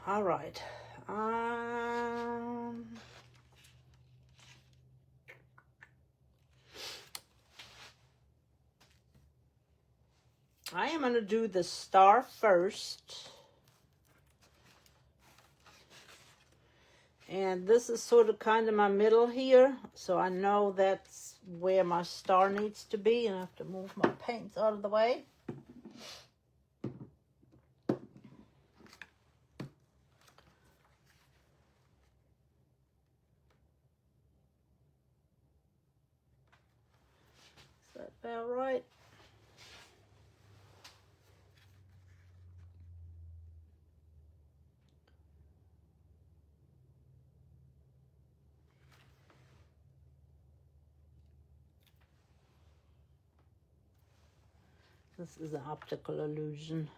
All right. I am going to do the star first. And this is sort of kind of my middle here. So I know that's where my star needs to be. And I have to move my paints out of the way. Is that about right? This is an optical illusion.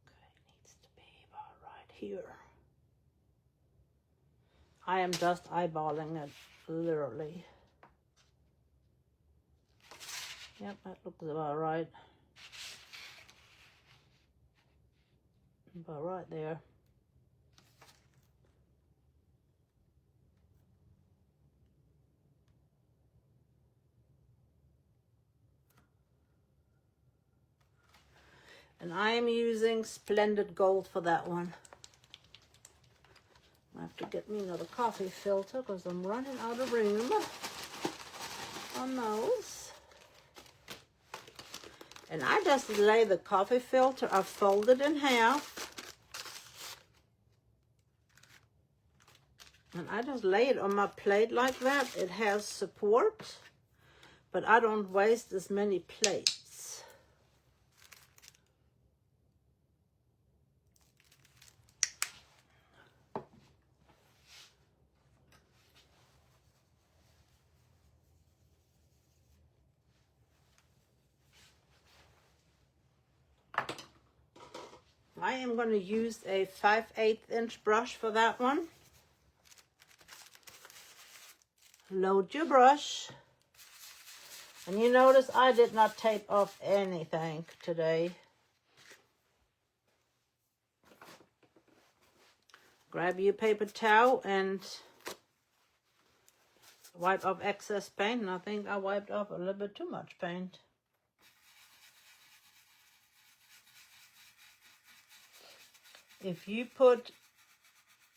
Okay, needs to be about right here. I am just eyeballing it, literally. Yep, that looks about right. About right there. And I am using Splendid Gold for that one. I have to get me another coffee filter because I'm running out of room on those. And I just lay the coffee filter, I fold it in half. And I just lay it on my plate like that. It has support, but I don't waste as many plates. I am going to use a 5/8 inch brush for that one. Load your brush. And you notice I did not tape off anything today. Grab your paper towel and wipe off excess paint. And I think I wiped off a little bit too much paint. If you put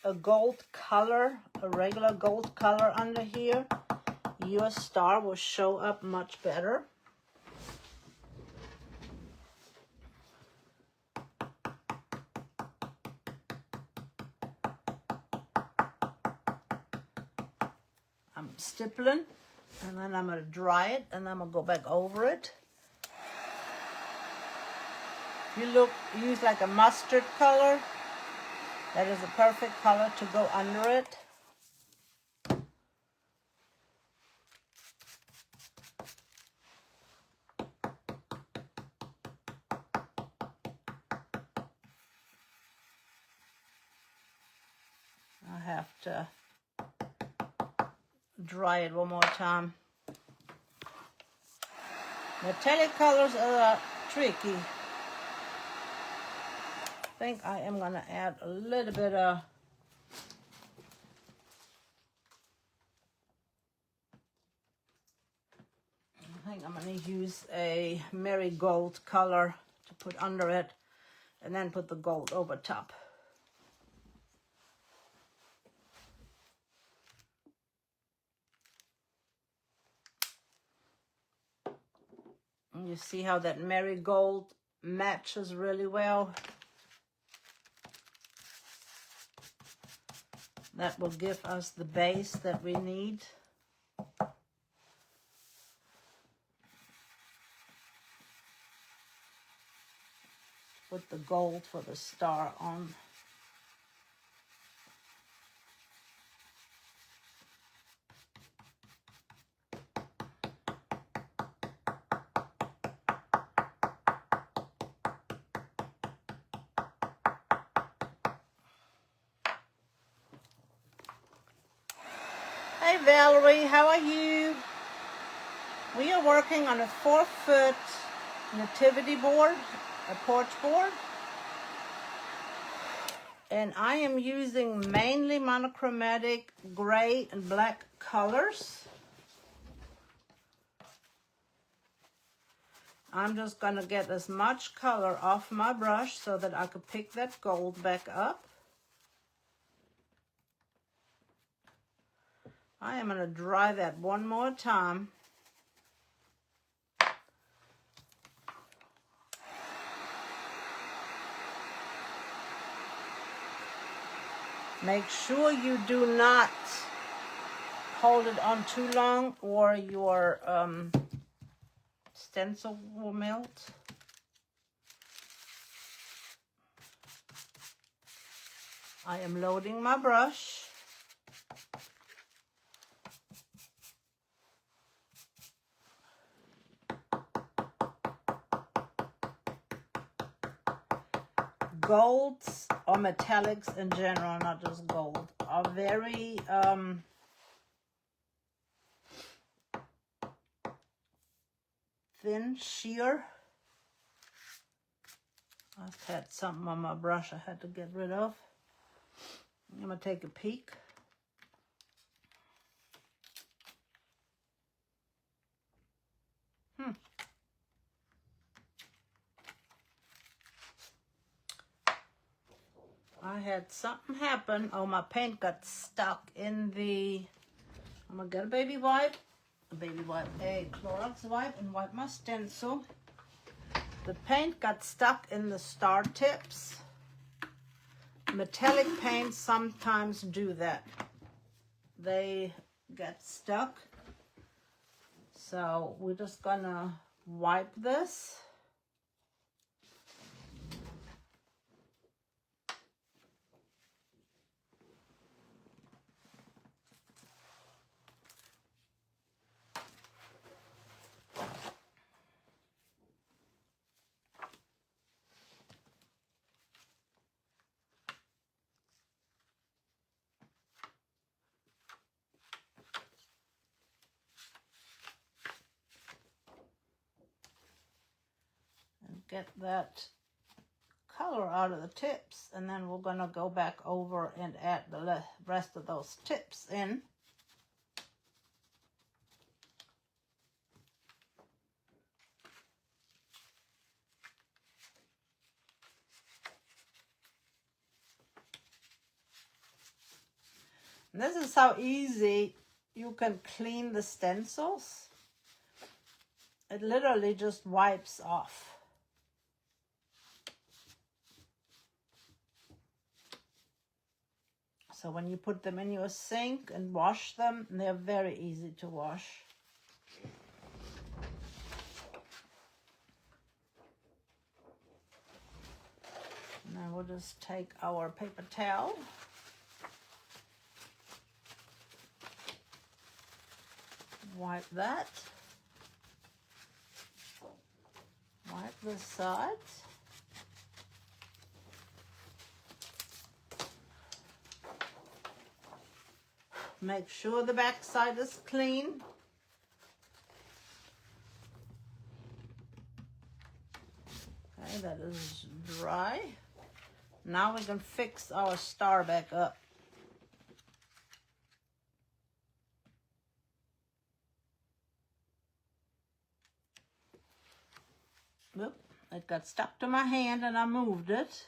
a gold color, a regular gold color under here, your star will show up much better. I'm stippling, and then I'm going to dry it, and I'm going to go back over it. If you use like a mustard color, that is a perfect color to go under it. I have to dry it one more time. Metallic colors are tricky. I think I am going to add a little bit of I'm going to use a marigold color to put under it and then put the gold over top. And you see how that marigold matches really well. That will give us the base that we need. Put the gold for the star on. Hey Valerie, how are you? We are working on a 4-foot nativity board, a porch board. And I am using mainly monochromatic gray and black colors. I'm just going to get as much color off my brush so that I could pick that gold back up. I am going to dry that one more time. Make sure you do not hold it on too long or your stencil will melt. I am loading my brush. Golds or metallics in general, not just gold, are very thin sheer. I've had something on my brush I had to get rid of. I'm going to take a peek. I had something happen. Oh, my paint got stuck in the... I'm going to get a baby wipe, a Clorox wipe, and wipe my stencil. The paint got stuck in the star tips. Metallic paints sometimes do that. They get stuck. So we're just going to wipe this. get that color out of the tips, and then we're going to go back over and add the rest of those tips in. And this is how easy you can clean the stencils. It literally just wipes off. So when you put them in your sink and wash them, they're very easy to wash. Now we'll just take our paper towel. Wipe that. Wipe the sides. Make sure the back side is clean. Okay, that is dry. Now we can fix our star back up. Oop, it got stuck to my hand and I moved it.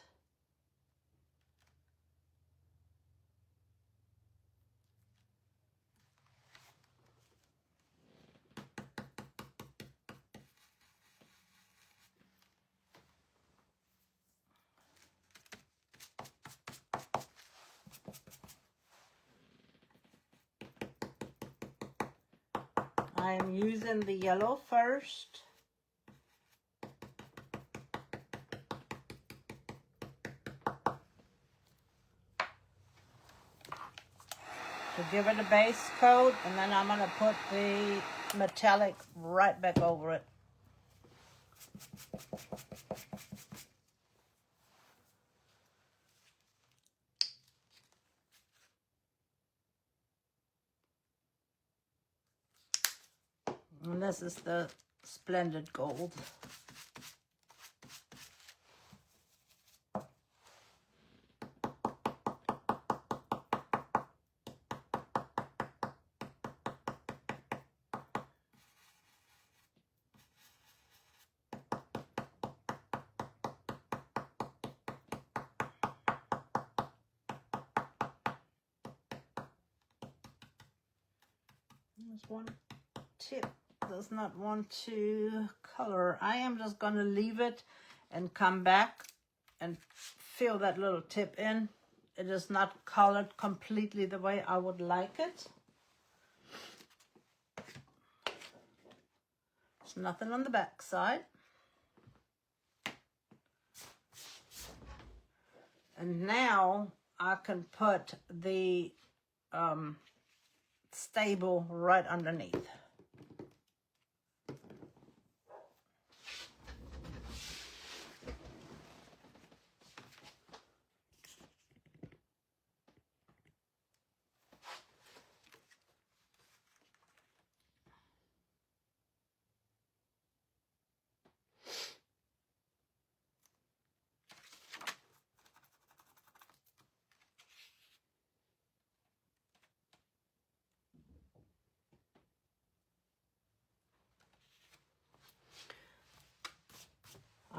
I am using the yellow first. To give it a base coat, and then I'm going to put the metallic right back over it. And this is the Splendid Gold. There's one tip does not want to color. I am just going to leave it and come back and fill that little tip in. It is not colored completely the way I would like it. There's nothing on the back side. And now I can put the stable right underneath.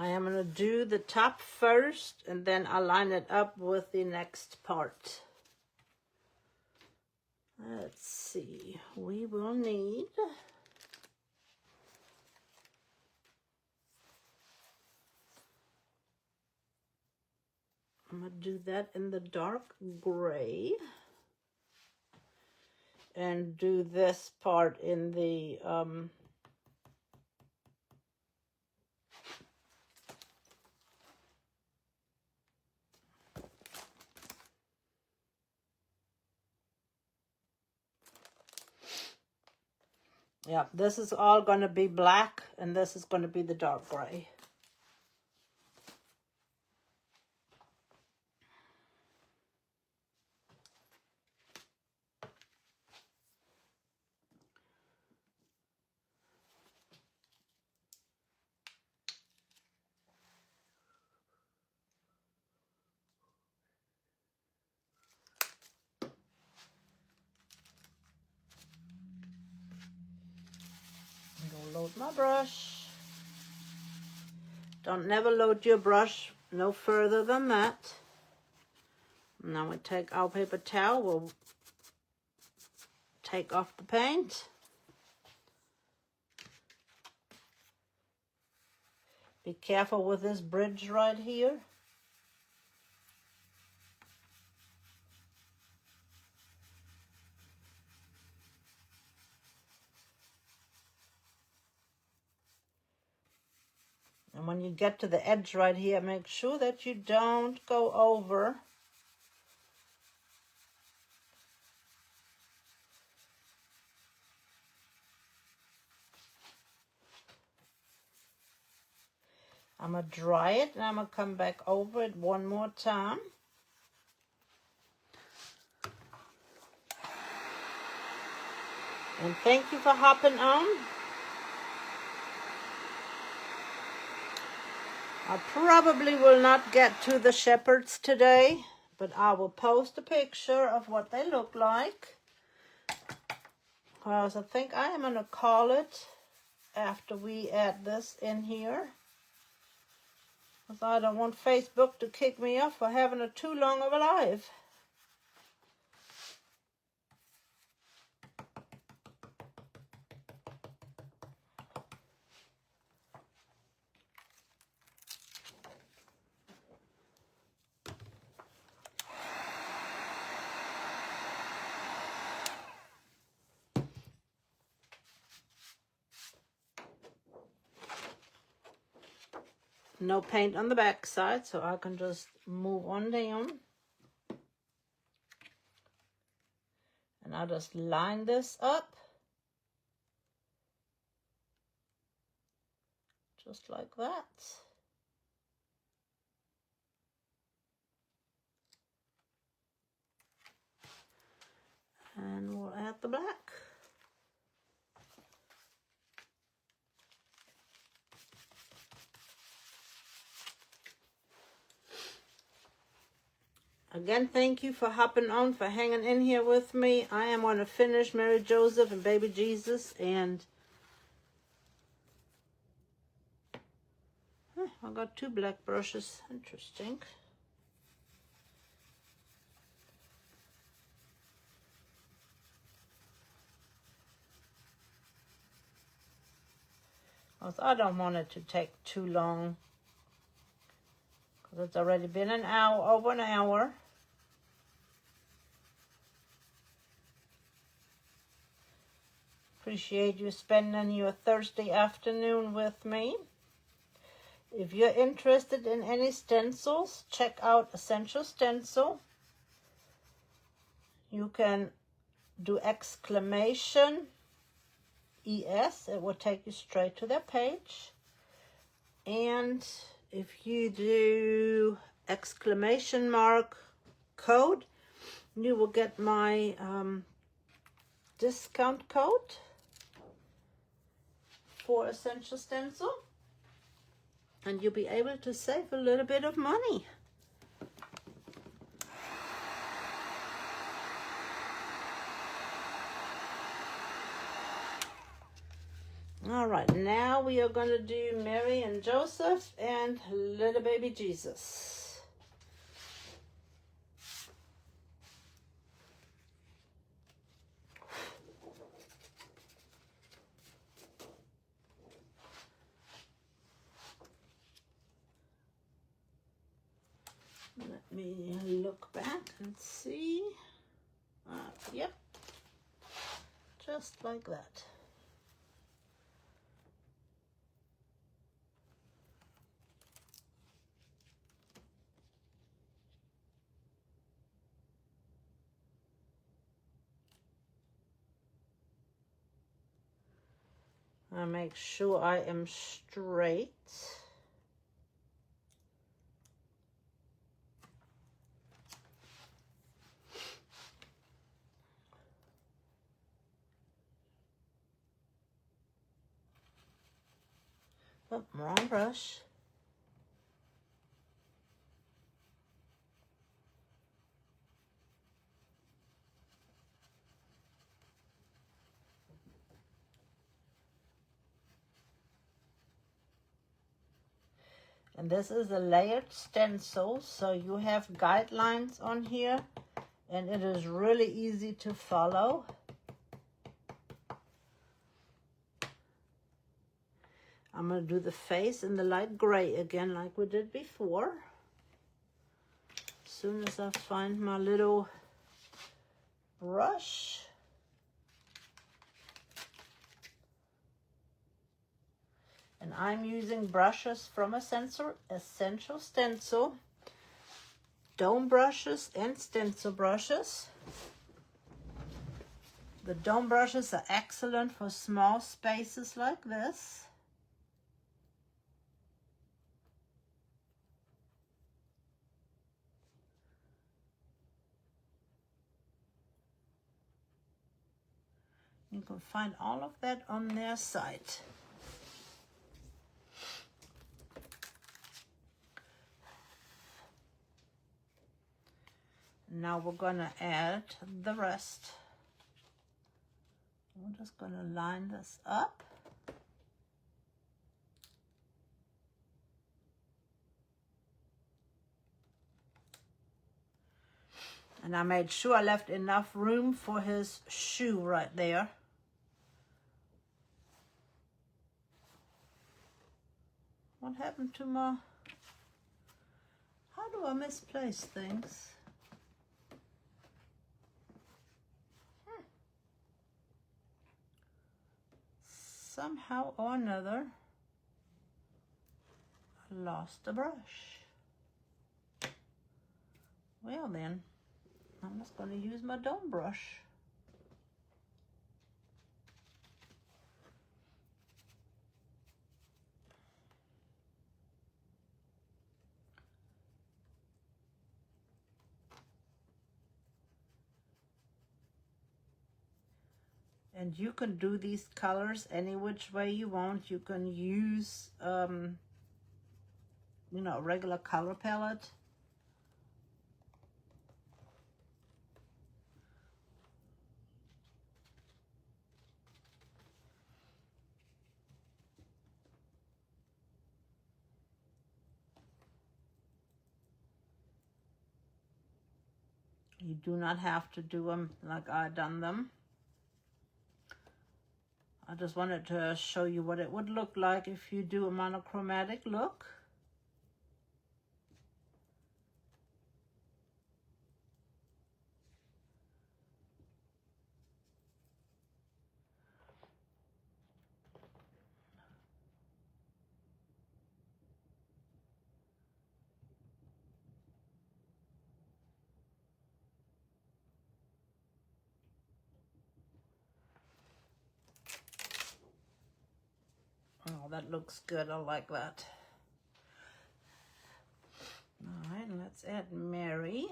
I am going to do the top first, and then I'll line it up with the next part. Let's see, we will need I'm going to do that in the dark gray and do this part in the yeah, this is all going to be black, and this is going to be the dark gray. my brush. Don't never load your brush no further than that. Now we take our paper towel, we'll take off the paint. Be careful with this bridge right here. And when you get to the edge right here, make sure that you don't go over. I'm going to dry it and I'm going to come back over it one more time. And thank you for hopping on. I probably will not get to the shepherds today, but I will post a picture of what they look like. Because I think I am going to call it after we add this in here. Because I don't want Facebook to kick me off for having a too long of a live. No paint on the back side, so I can just move on down. And I'll just line this up. Just like that. And we'll add the black. Again, thank you for hopping on, for hanging in here with me. I am going to finish Mary Joseph and Baby Jesus, and I got two black brushes. Interesting. Also, I don't want it to take too long, because it's already been an hour, over an hour. Appreciate you spending your Thursday afternoon with me. If you're interested in any stencils, check out Essential Stencil. You can do exclamation ES, it will take you straight to their page. And if you do exclamation mark code, you will get my discount code for Essential Stencil, and you'll be able to save a little bit of money. All right, now we are going to do Mary and Joseph and little baby Jesus. Let me look back and see. Yep, just like that. I make sure I am straight. Oh, wrong brush. And this is a layered stencil, so you have guidelines on here, and it is really easy to follow. I'm going to do the face in the light gray again like we did before. As soon as I find my little brush. And I'm using brushes from Essential Stencil, dome brushes and stencil brushes. The dome brushes are excellent for small spaces like this. You can find all of that on their site. Now we're going to add the rest. We're just going to line this up. And I made sure I left enough room for his shoe right there. What happened to my... How do I misplace things? Somehow or another, I lost the brush. Well then, I'm just going to use my dome brush. And you can do these colors any which way you want. You can use, you know, a regular color palette. You do not have to do them like I done them. I just wanted to show you what it would look like if you do a monochromatic look. Oh, that looks good. I like that. All right, let's add Mary.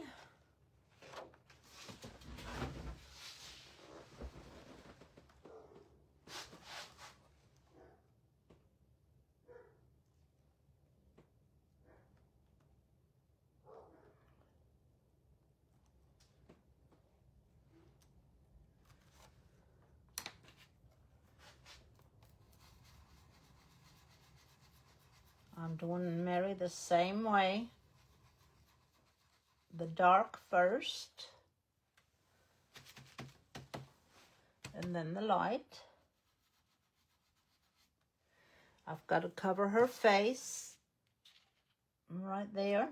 I'm doing Mary the same way. The dark first, and then the light. I've got to cover her face right there.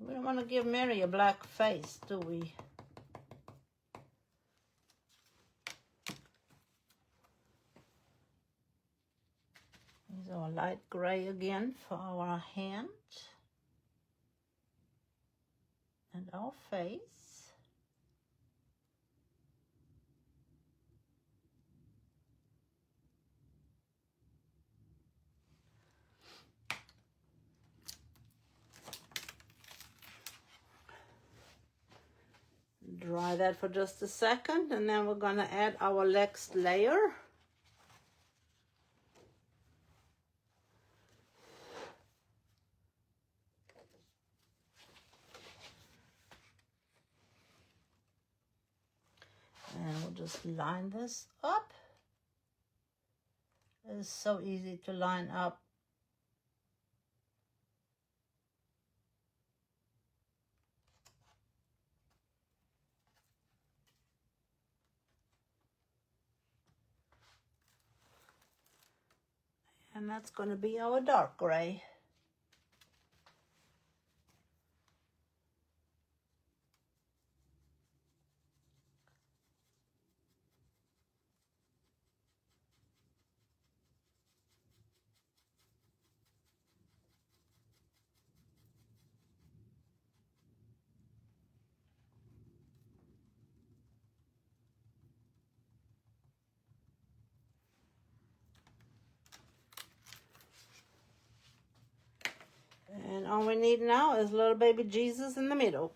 We don't want to give Mary a black face, do we? These are light gray again for our hand and our face. Dry that for just a second, and then we're going to add our next layer. we'll just line this up. It's so easy to line up. And that's going to be our dark gray. And all we need now is little baby Jesus in the middle.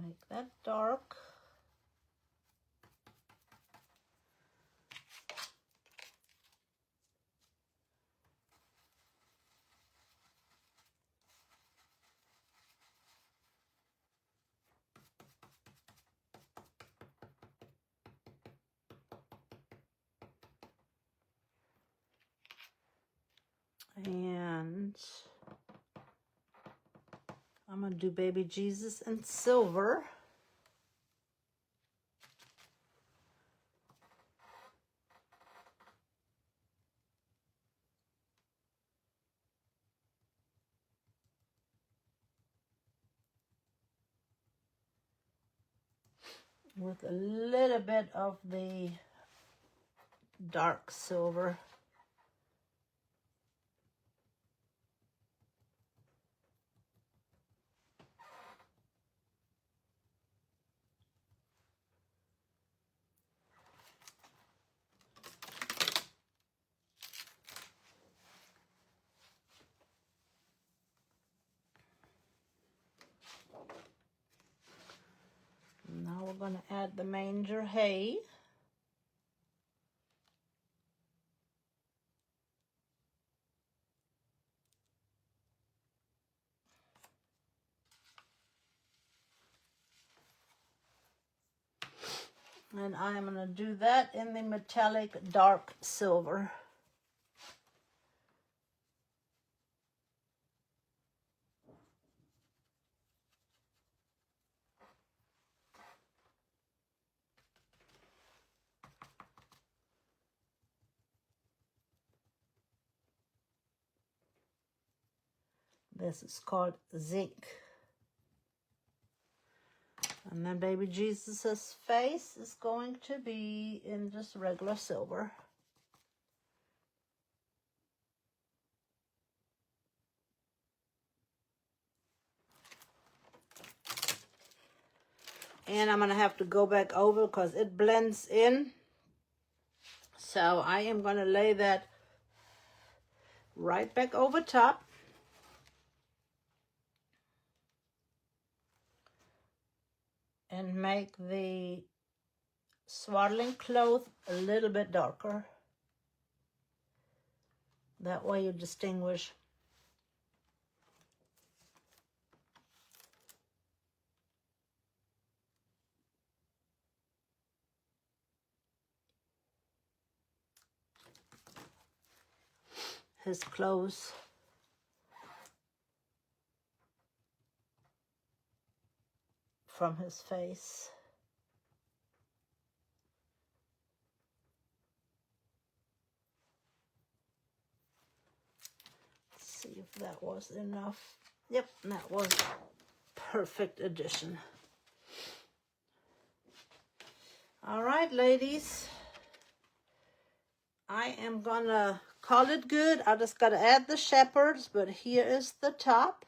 Make that dark. And I'm going to do baby Jesus in silver. With a little bit of the dark silver. Now we're going to add the manger hay. And I am going to do that in the metallic dark silver. This is called zinc. And then baby Jesus's face is going to be in just regular silver. And I'm going to have to go back over because it blends in. So I am going to lay that right back over top. And make the swaddling cloth a little bit darker. That way you distinguish. His clothes. From his face. Let's see if that was enough. Yep, that was perfect addition. All right, ladies. I am gonna call it good. I just gotta add the shepherds, but here is the top.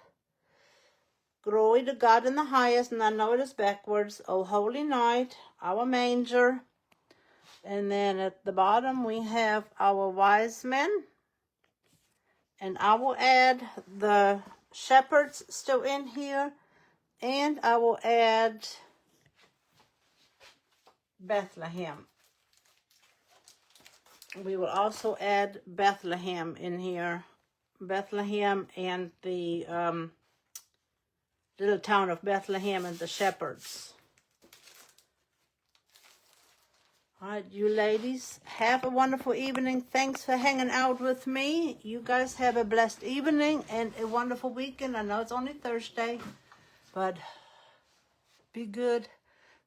Glory to God in the highest, and I know it is backwards. O holy night, our manger. And then at the bottom we have our wise men. And I will add the shepherds still in here. And I will add Bethlehem. We will also add Bethlehem in here. Bethlehem and the little town of Bethlehem and the shepherds. All right, you ladies, have a wonderful evening. Thanks for hanging out with me. You guys have a blessed evening and a wonderful weekend. I know it's only Thursday, but be good.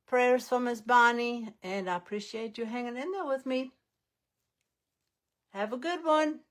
Prayers for Miss Bonnie, and I appreciate you hanging in there with me. Have a good one.